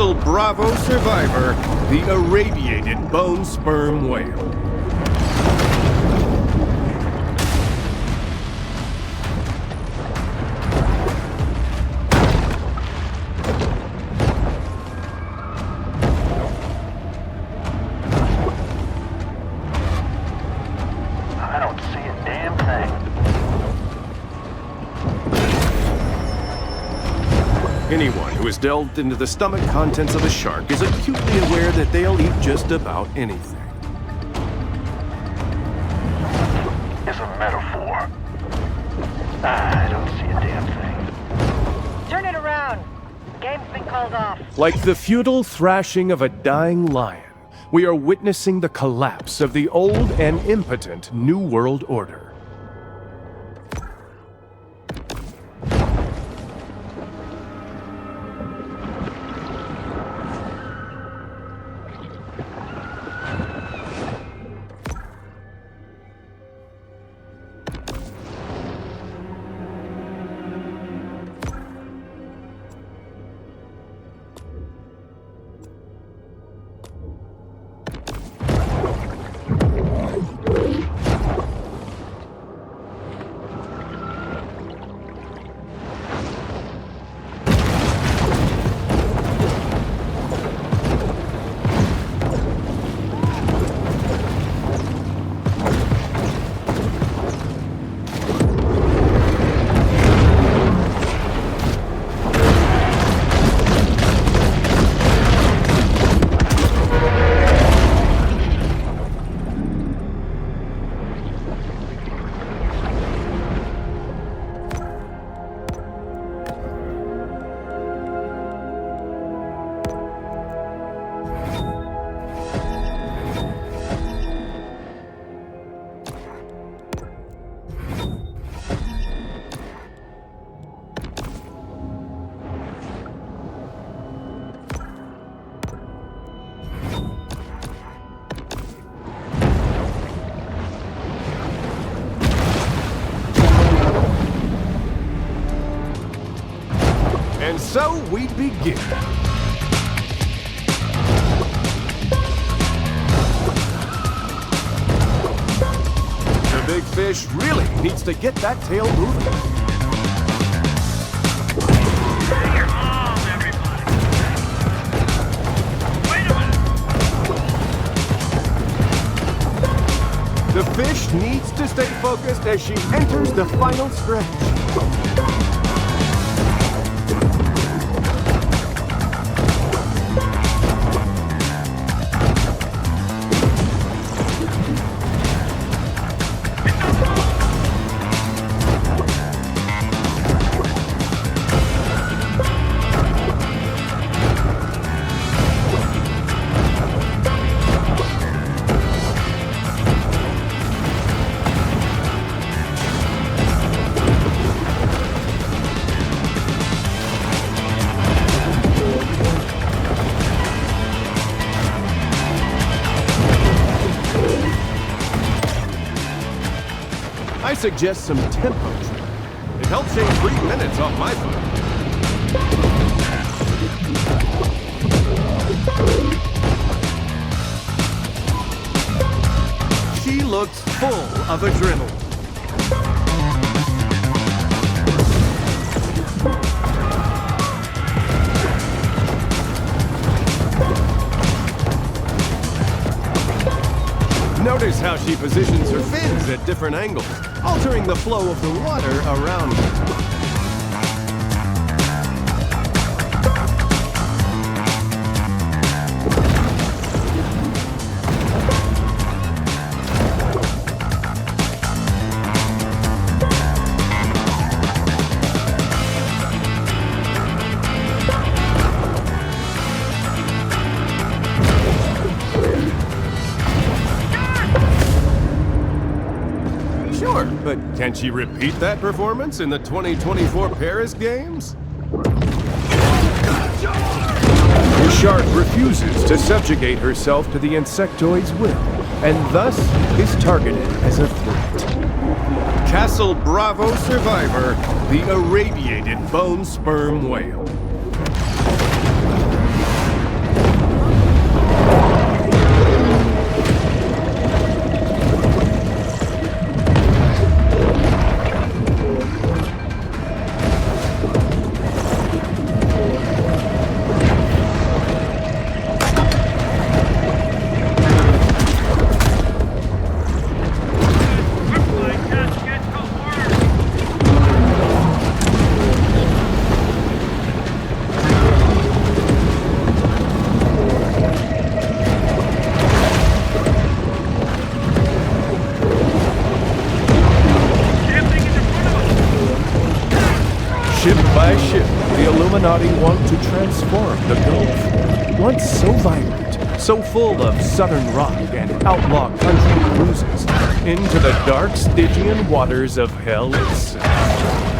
Castle Bravo survivor, the irradiated bone sperm whale. I don't see a damn thing. Anyone who has delved into the stomach contents of a shark is acutely aware that they'll eat just about anything. It's a metaphor. I don't see a damn thing. Turn it around. Game's been called off. Like the futile thrashing of a dying lion, we are witnessing the collapse of the old and impotent New World Order. And so we begin. The big fish really needs to get that tail moving. You're on, everybody. Wait a minute. The fish needs to stay focused as she enters the final stretch. I suggest some tempo training. It helps shave 3 minutes off my phone. She looks full of adrenaline. Notice how she positions her fins at different angles, altering the flow of the water around her. Sure, but can she repeat that performance in the 2024 Paris Games? The shark refuses to subjugate herself to the insectoid's will, and thus is targeted as a threat. Castle Bravo survivor, the irradiated bone sperm whale. Ship by ship, the Illuminati want to transform the Gulf. Once so vibrant, so full of southern rock and outlaw country cruises, into the dark Stygian waters of hell itself.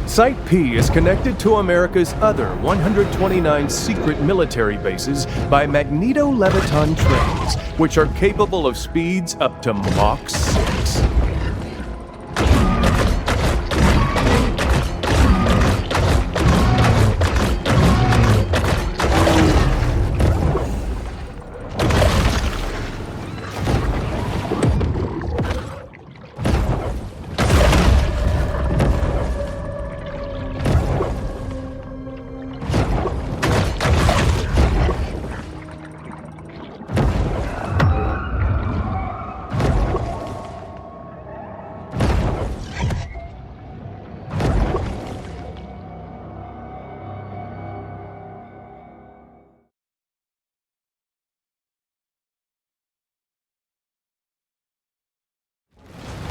Site P is connected to America's other 129 secret military bases by magneto-leviton trains, which are capable of speeds up to Mach 6.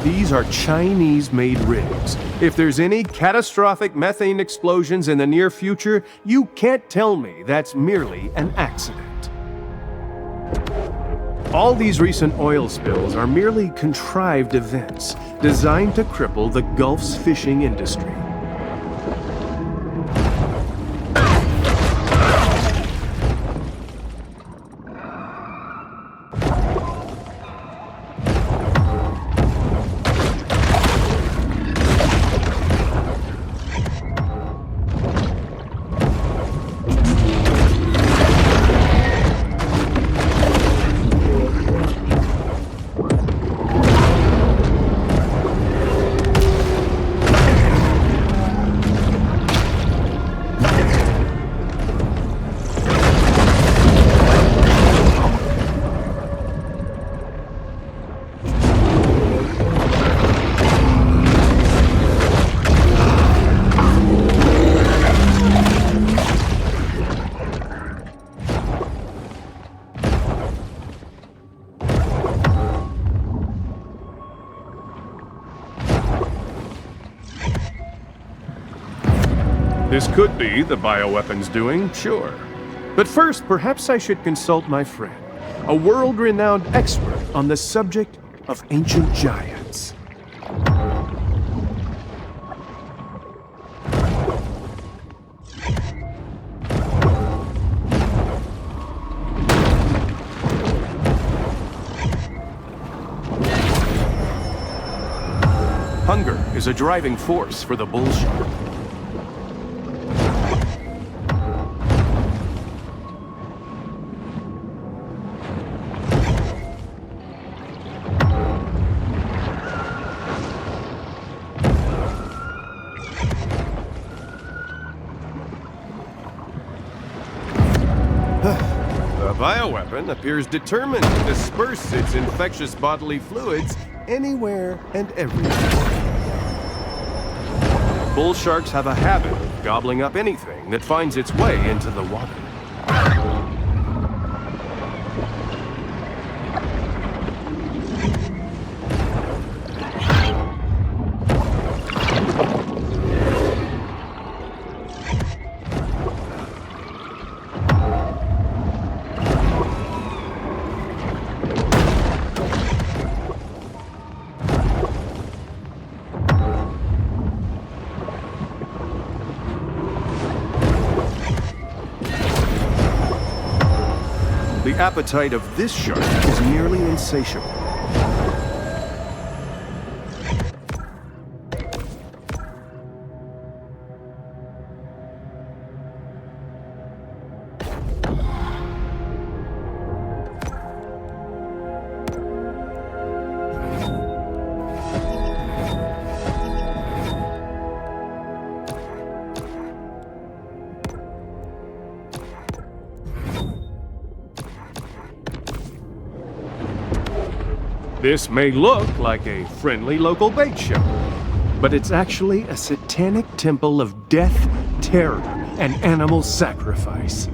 These are Chinese-made rigs. If there's any catastrophic methane explosions in the near future, you can't tell me that's merely an accident. All these recent oil spills are merely contrived events designed to cripple the Gulf's fishing industry. This could be the bioweapons doing, sure. But first, perhaps I should consult my friend, a world-renowned expert on the subject of ancient giants. Hunger is a driving force for the bull shark. The bioweapon appears determined to disperse its infectious bodily fluids anywhere and everywhere. Bull sharks have a habit of gobbling up anything that finds its way into the water. The appetite of this shark is nearly insatiable. This may look like a friendly local bait shop, but it's actually a satanic temple of death, terror, and animal sacrifice.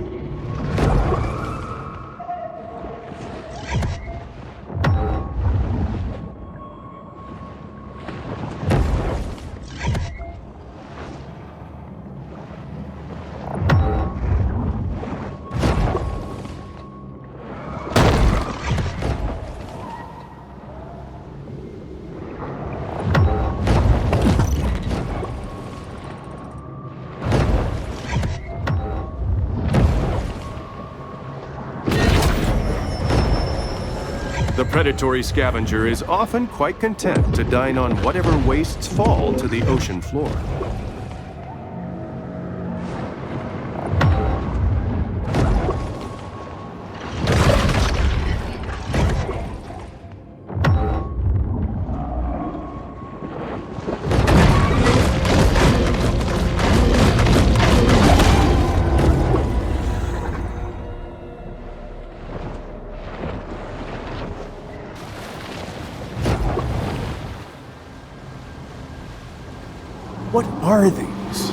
The predatory scavenger is often quite content to dine on whatever wastes fall to the ocean floor. What are these?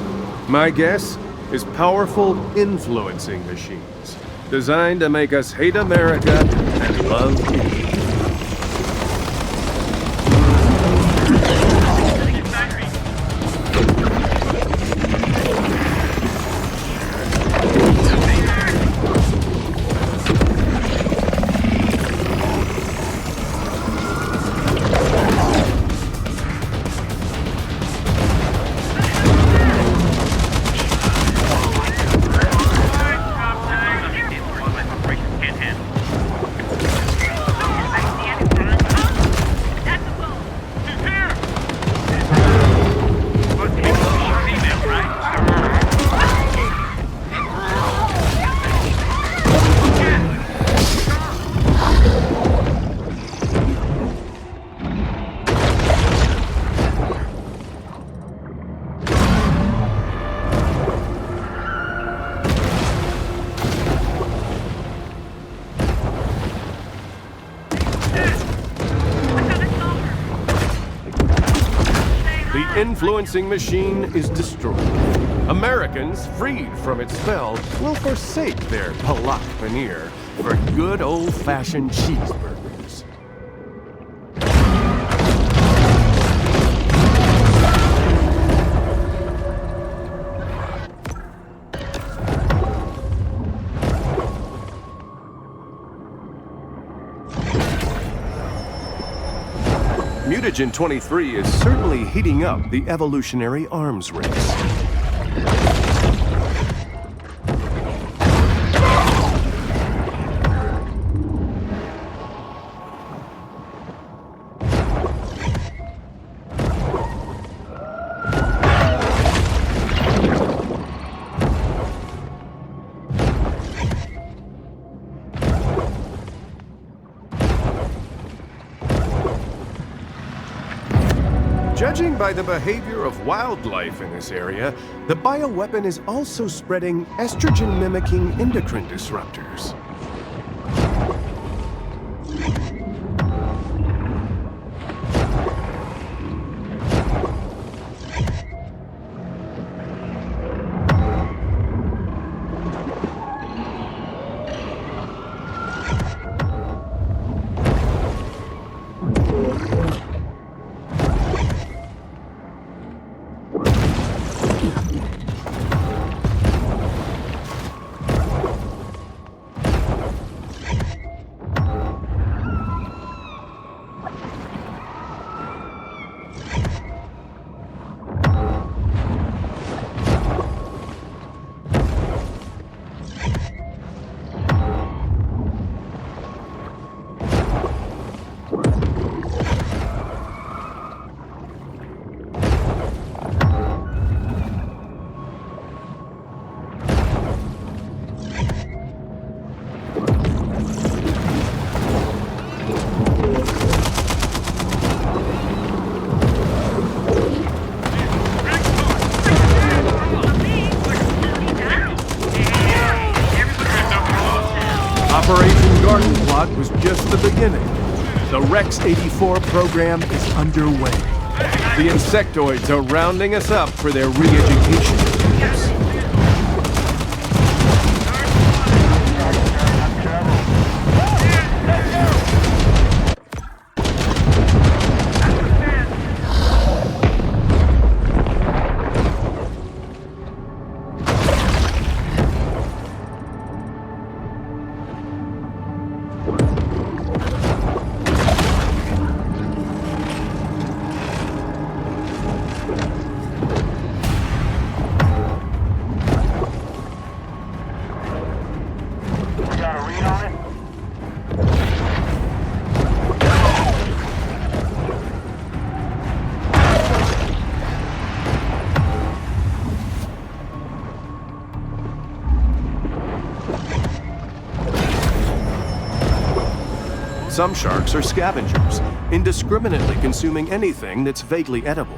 My guess is powerful influencing machines, designed to make us hate America and love India. The influencing machine is destroyed. Americans, freed from its spell, will forsake their palak paneer for good old-fashioned cheeseburgers. Mutagen 23 is certainly heating up the evolutionary arms race. Judging by the behavior of wildlife in this area, the bioweapon is also spreading estrogen-mimicking endocrine disruptors. Operation Garden Plot was just the beginning. The Rex 84 program is underway. The insectoids are rounding us up for their re-education camps. Got a read on it? Some sharks are scavengers, indiscriminately consuming anything that's vaguely edible.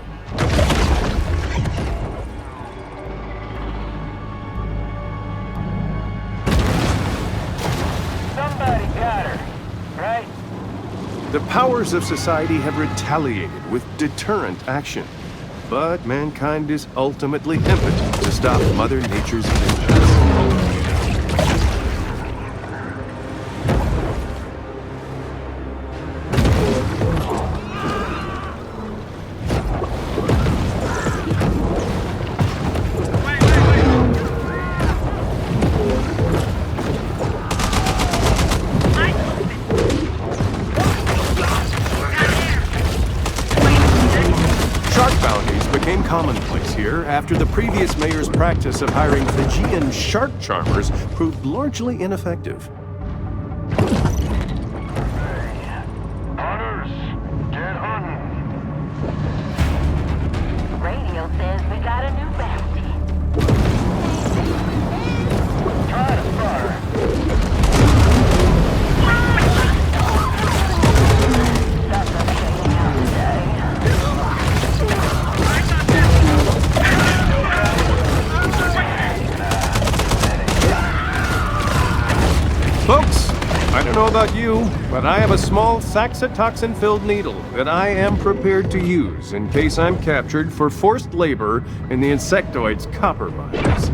Somebody got her, right? The powers of society have retaliated with deterrent action, but mankind is ultimately impotent to stop Mother Nature's vengeance. Became commonplace here after the previous mayor's practice of hiring Fijian shark charmers proved largely ineffective. Hunters, get hunting. Radio says we got a new bounty. Try to fire. Suffocating out today. Folks, I don't know about you, but I have a small saxitoxin-filled needle that I am prepared to use in case I'm captured for forced labor in the insectoids' copper mines.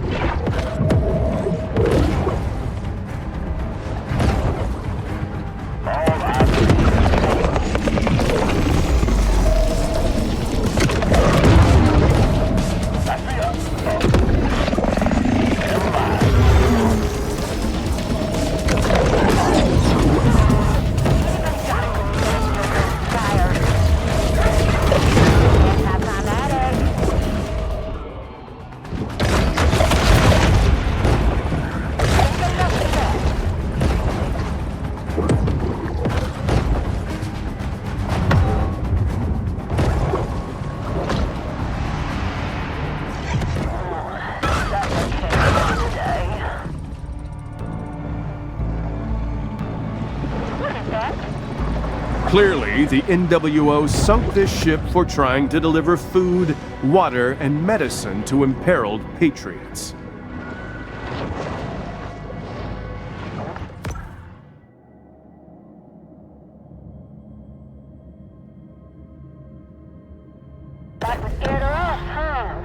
Clearly, the NWO sunk this ship for trying to deliver food, water, and medicine to imperiled patriots. That was scared her off, huh?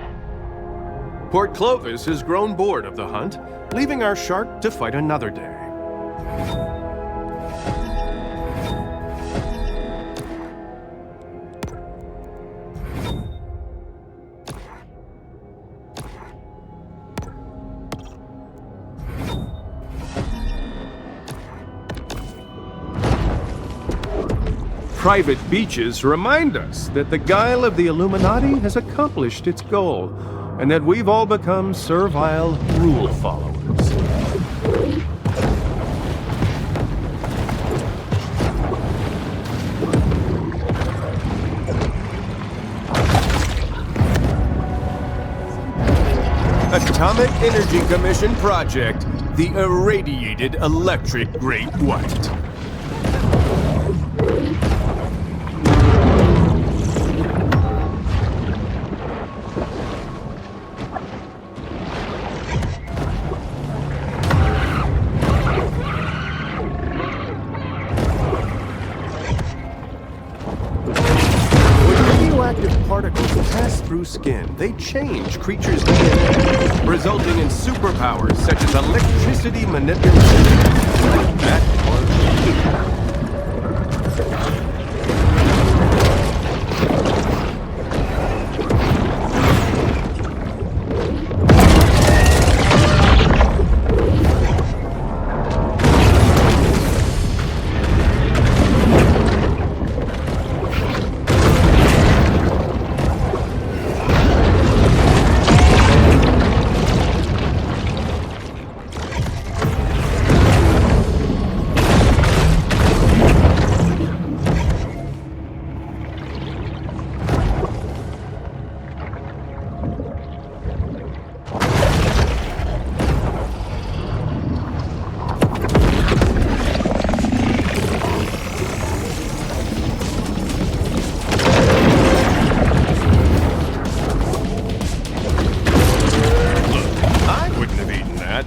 Port Clovis has grown bored of the hunt, leaving our shark to fight another day. Private beaches remind us that the guile of the Illuminati has accomplished its goal, and that we've all become servile rule followers. Atomic Energy Commission Project, the Irradiated Electric Great White. see-through skin, they change creatures' DNA, resulting in superpowers such as electricity manipulation. Like that or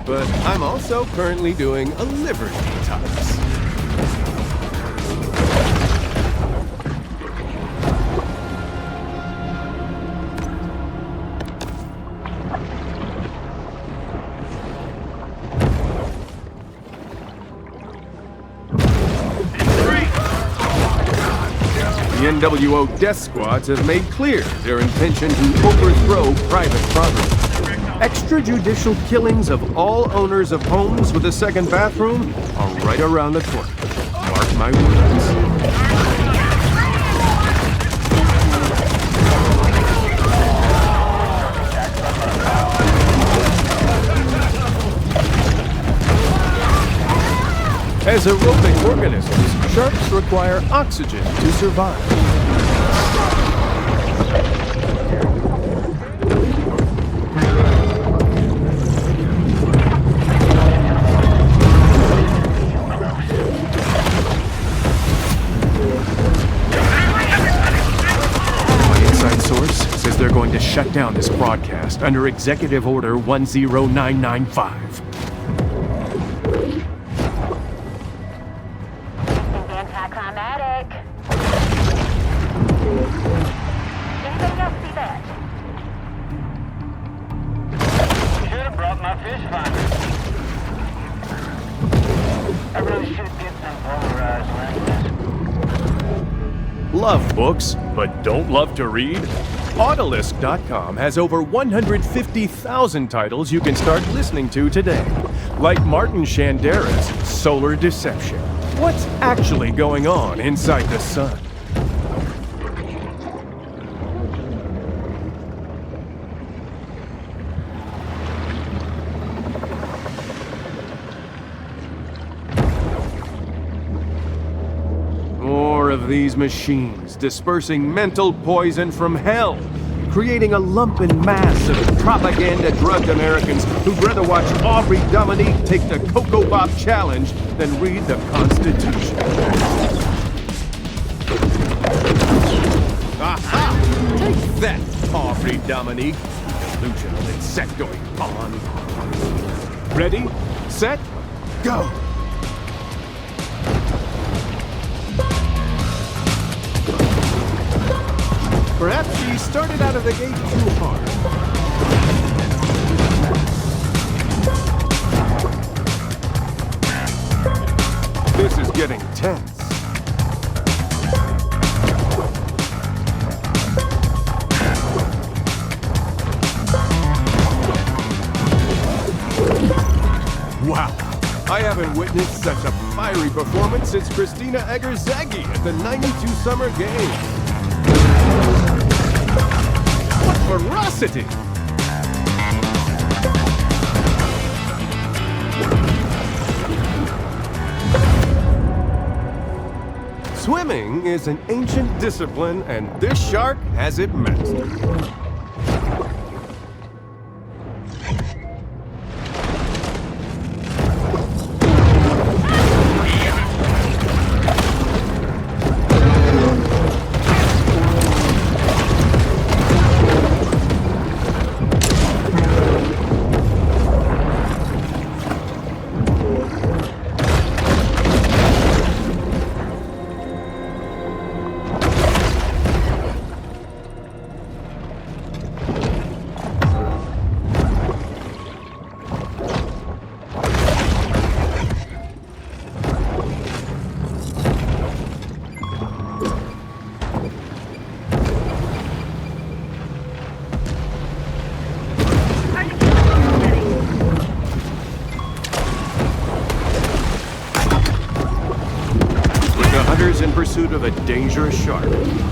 but I'm also currently doing a liver detox. The NWO death squads have made clear their intention to overthrow private property. Extrajudicial killings of all owners of homes with a second bathroom are right around the corner. Mark my words. As aerobic organisms, sharks require oxygen to survive. They're going to shut down this broadcast under Executive Order 10995. Anticlimactic. Anybody else see that? Should have brought my fish finder. I really should get some polarized lenses. Love books, but don't love to read? Autolisk.com has over 150,000 titles you can start listening to today. Like Martin Shandera's Solar Deception. What's actually going on inside the sun? Of these machines dispersing mental poison from hell, creating a lumpen mass of propaganda-drugged Americans who'd rather watch Aubrey Dominique take the Cocoa Bob Challenge than read the Constitution. Aha! Take that, Aubrey Dominique! Delusional insect going on. Ready, set, go! Perhaps she started out of the gate too hard. This is getting tense. Wow, I haven't witnessed such a fiery performance since Christina Egger-Zaghi at the '92 Summer Games. Ferocity! Swimming is an ancient discipline, and this shark has it mastered. in pursuit of a dangerous shark.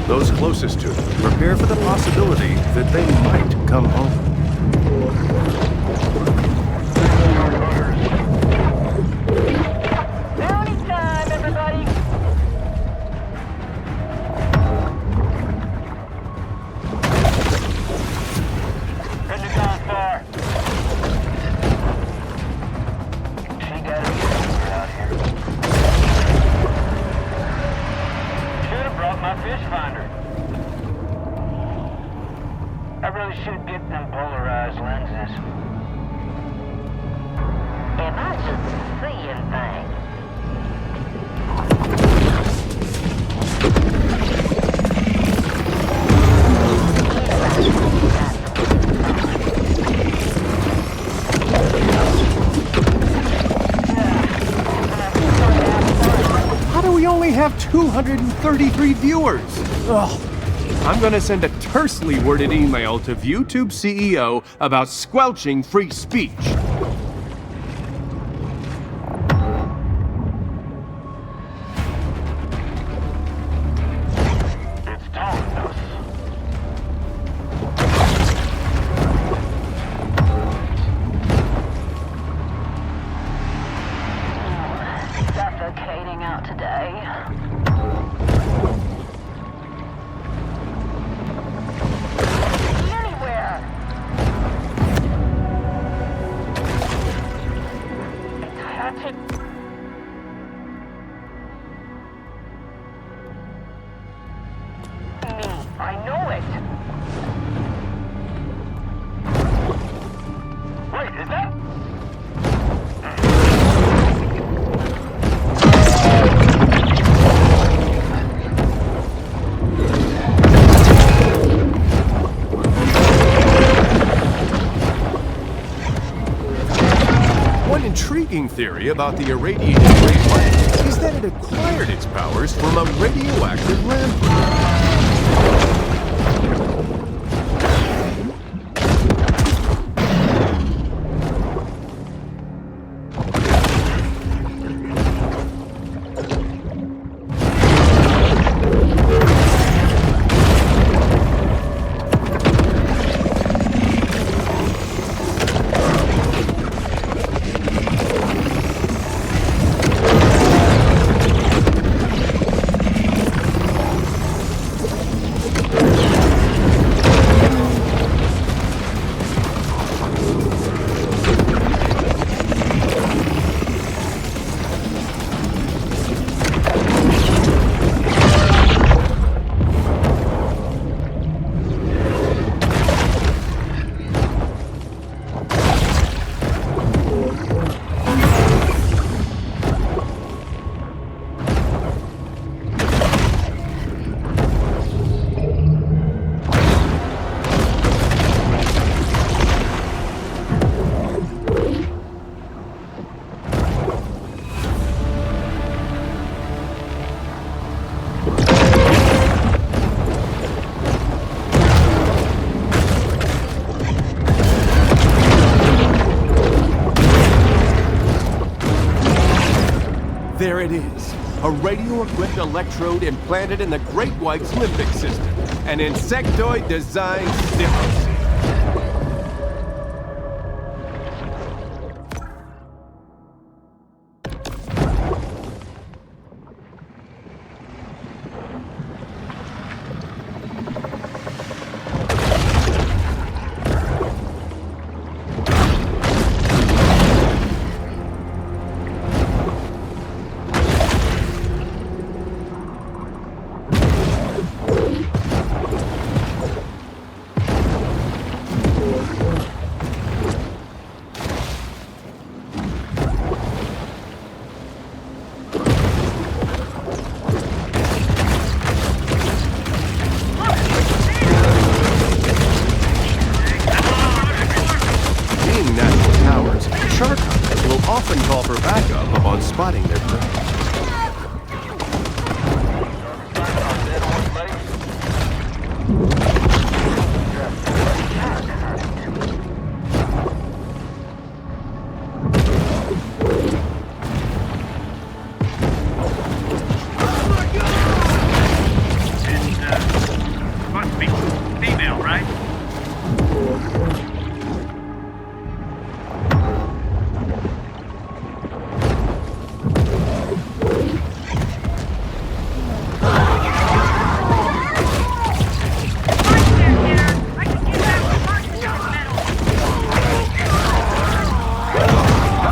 Those closest to them prepare for the possibility that they might come home. Bounty time, everybody! Couldn't have gone far. She got a camera out here. Should have brought my fish finder. I really should get them polarized lenses. Am I just seeing things? How do we only have 233 viewers? Ugh. I'm gonna send a tersely worded email to YouTube CEO about squelching free speech. It's telling us. Suffocating out today. Anywhere! That's it. I know it! Wait, is that? One intriguing theory about the irradiated great white is that it acquired its powers from a radioactive lamprey. There it is, a radio-equipped electrode implanted in the Great White's limbic system, an insectoid-designed stimulus. often call for backup upon spotting their prey.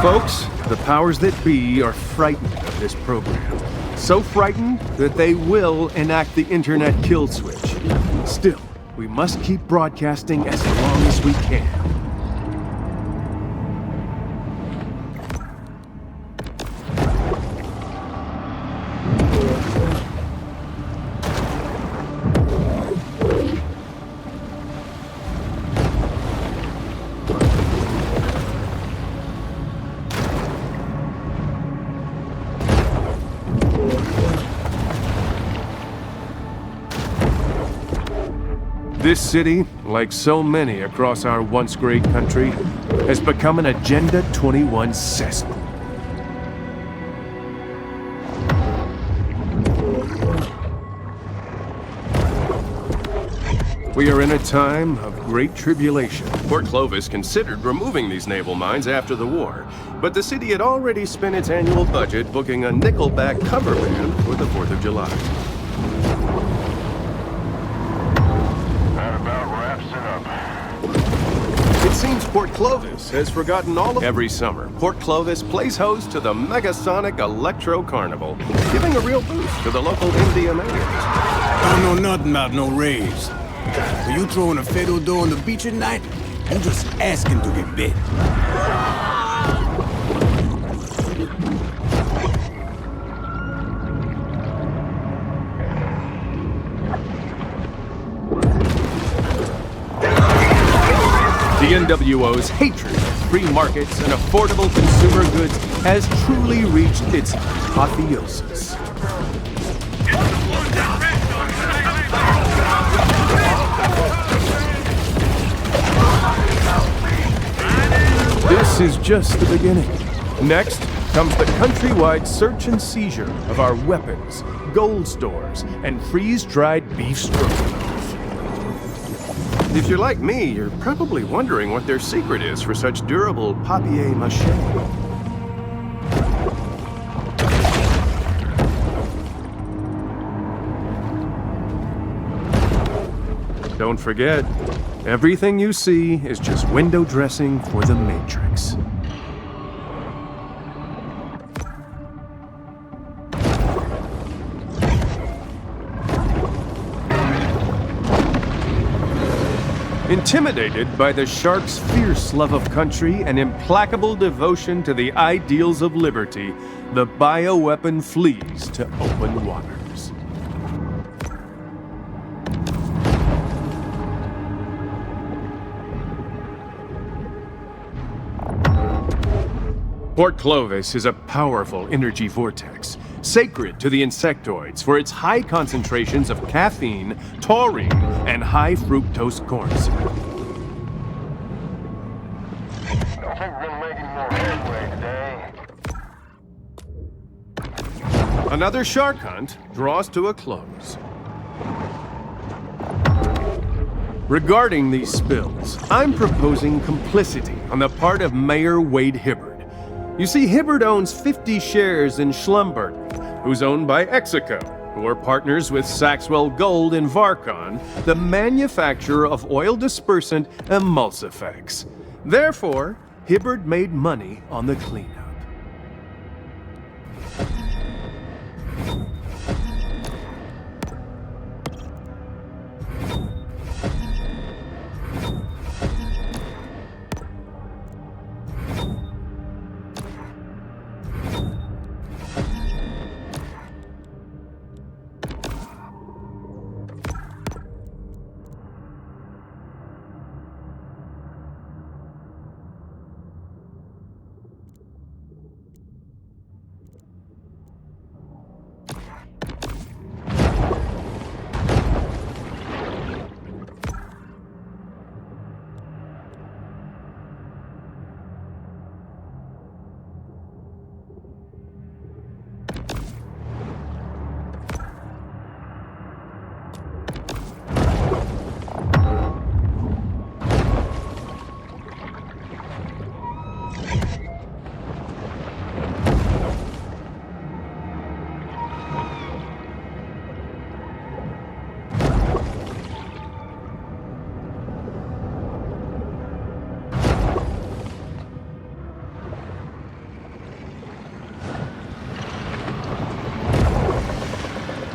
Folks, the powers that be are frightened of this program. So frightened that they will enact the internet kill switch. Still, we must keep broadcasting as long as we can. This city, like so many across our once great country, has become an Agenda 21 cesspool. We are in a time of great tribulation. Port Clovis considered removing these naval mines after the war, but the city had already spent its annual budget booking a Nickelback cover band for the 4th of July. It seems Port Clovis has forgotten all of... Every summer, Port Clovis plays host to the Megasonic Electro Carnival, giving a real boost to the local indie amateurs. I don't know nothing about no raves. Are you throwing a fatal door on the beach at night? I'm just asking to get bit. The NWO's hatred of free markets and affordable consumer goods has truly reached its apotheosis. This is just the beginning. Next comes the countrywide search and seizure of our weapons, gold stores, and freeze-dried beef stroganoff. If you're like me, you're probably wondering what their secret is for such durable papier-mâché. Don't forget, everything you see is just window dressing for the Matrix. Intimidated by the shark's fierce love of country and implacable devotion to the ideals of liberty, the bioweapon flees to open waters. Port Clovis is a powerful energy vortex, sacred to the insectoids for its high concentrations of caffeine, taurine, and high fructose corn syrup. Don't think we're making more headway today. Another shark hunt draws to a close. Regarding these spills, I'm proposing complicity on the part of Mayor Wade Hibbard. You see, Hibbard owns 50 shares in Schlumberger, who's owned by Execo, who are partners with Saxwell Gold and Varcon, the manufacturer of oil dispersant Emulsifex. Therefore, Hibbard made money on the cleanup.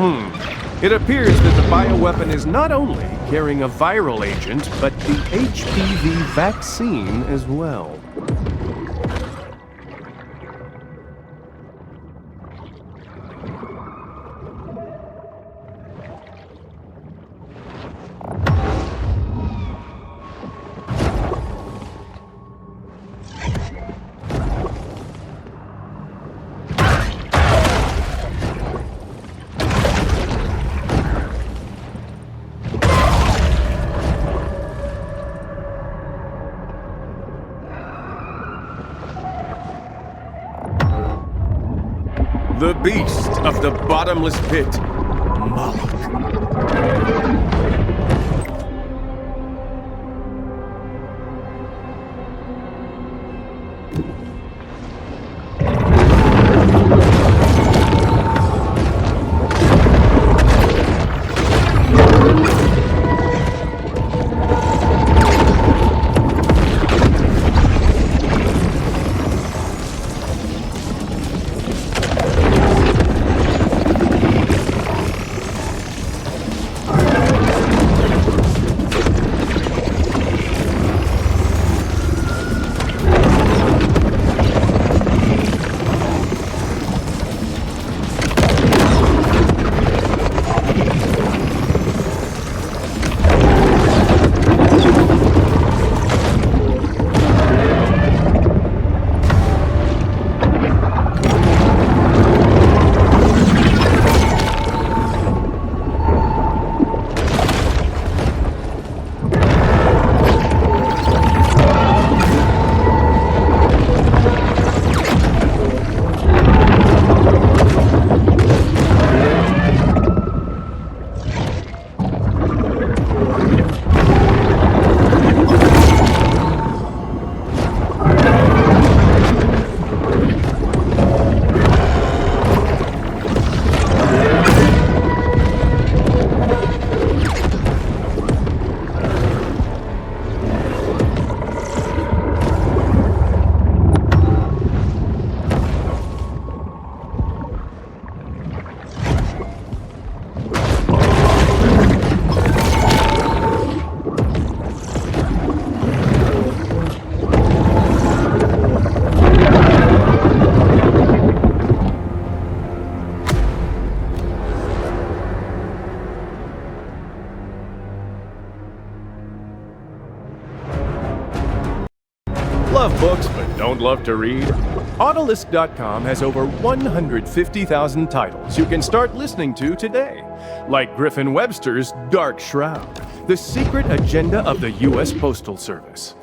It appears that the bioweapon is not only carrying a viral agent, but the HPV vaccine as well. The beast of the bottomless pit, Moloch. Love books but don't love to read? Autolist.com has over 150,000 titles you can start listening to today, like Griffin Webster's Dark Shroud, the secret agenda of the U.S. Postal Service.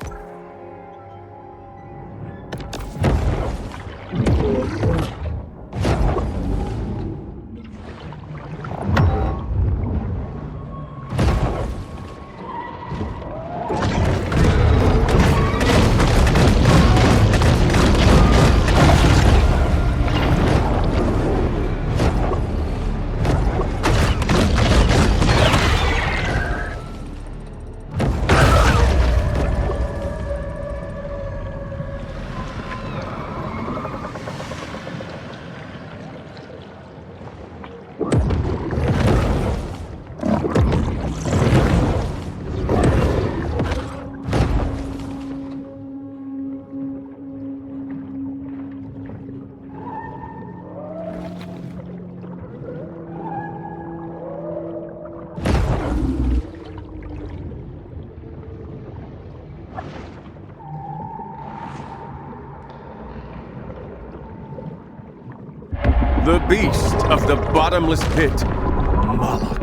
The beast of the bottomless pit, Moloch.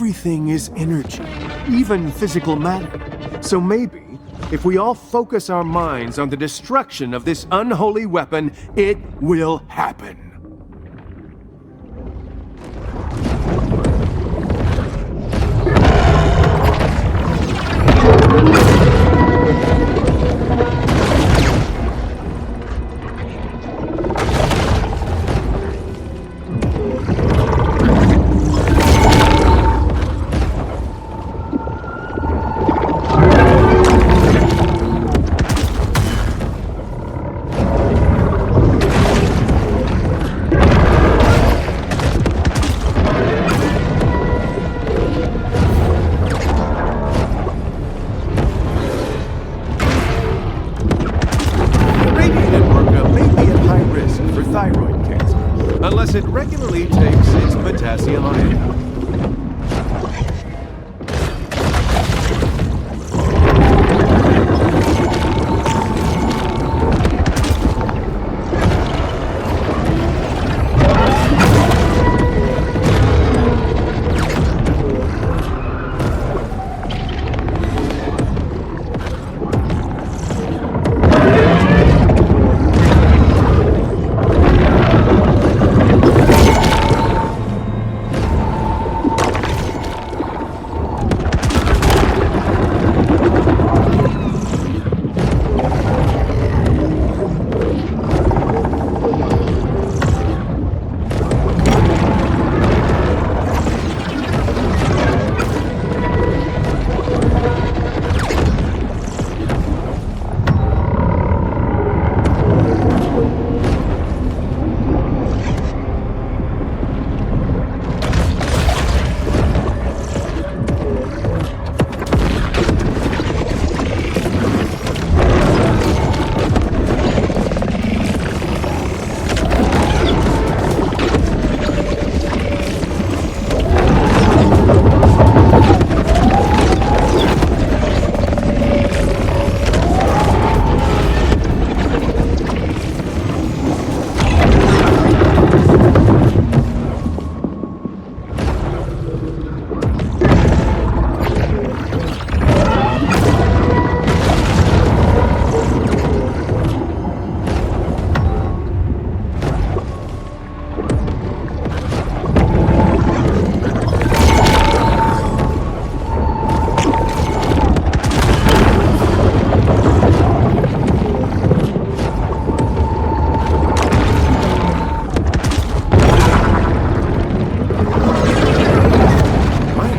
everything is energy, even physical matter. So maybe, if we all focus our minds on the destruction of this unholy weapon, it will happen. Unless it regularly takes its potassium ion.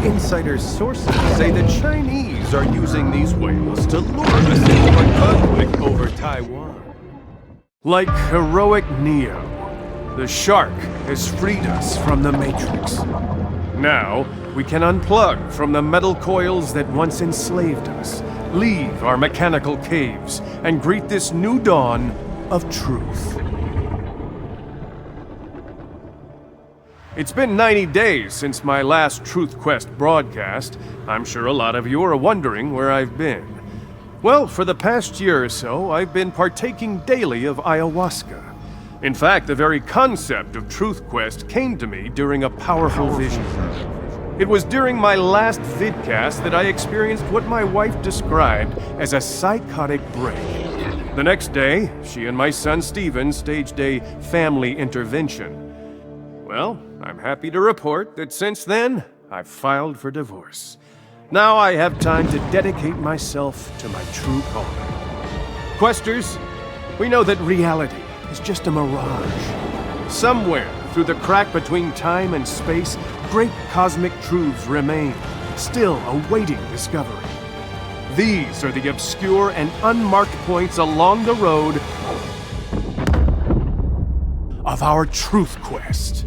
Insider sources say the Chinese are using these whales to lure us into a conflict over Taiwan. Like heroic Neo, the shark has freed us from the Matrix. Now, we can unplug from the metal coils that once enslaved us, leave our mechanical caves, and greet this new dawn of truth. It's been 90 days since my last Truth Quest broadcast. I'm sure a lot of you are wondering where I've been. Well, for the past year or so, I've been partaking daily of ayahuasca. In fact, the very concept of Truth Quest came to me during a powerful vision. It was during my last vidcast that I experienced what my wife described as a psychotic break. The next day, she and my son Steven staged a family intervention. Well, I'm happy to report that since then, I've filed for divorce. Now I have time to dedicate myself to my true calling. Questers, we know that reality is just a mirage. Somewhere through the crack between time and space, great cosmic truths remain, still awaiting discovery. These are the obscure and unmarked points along the road of our Truth Quest.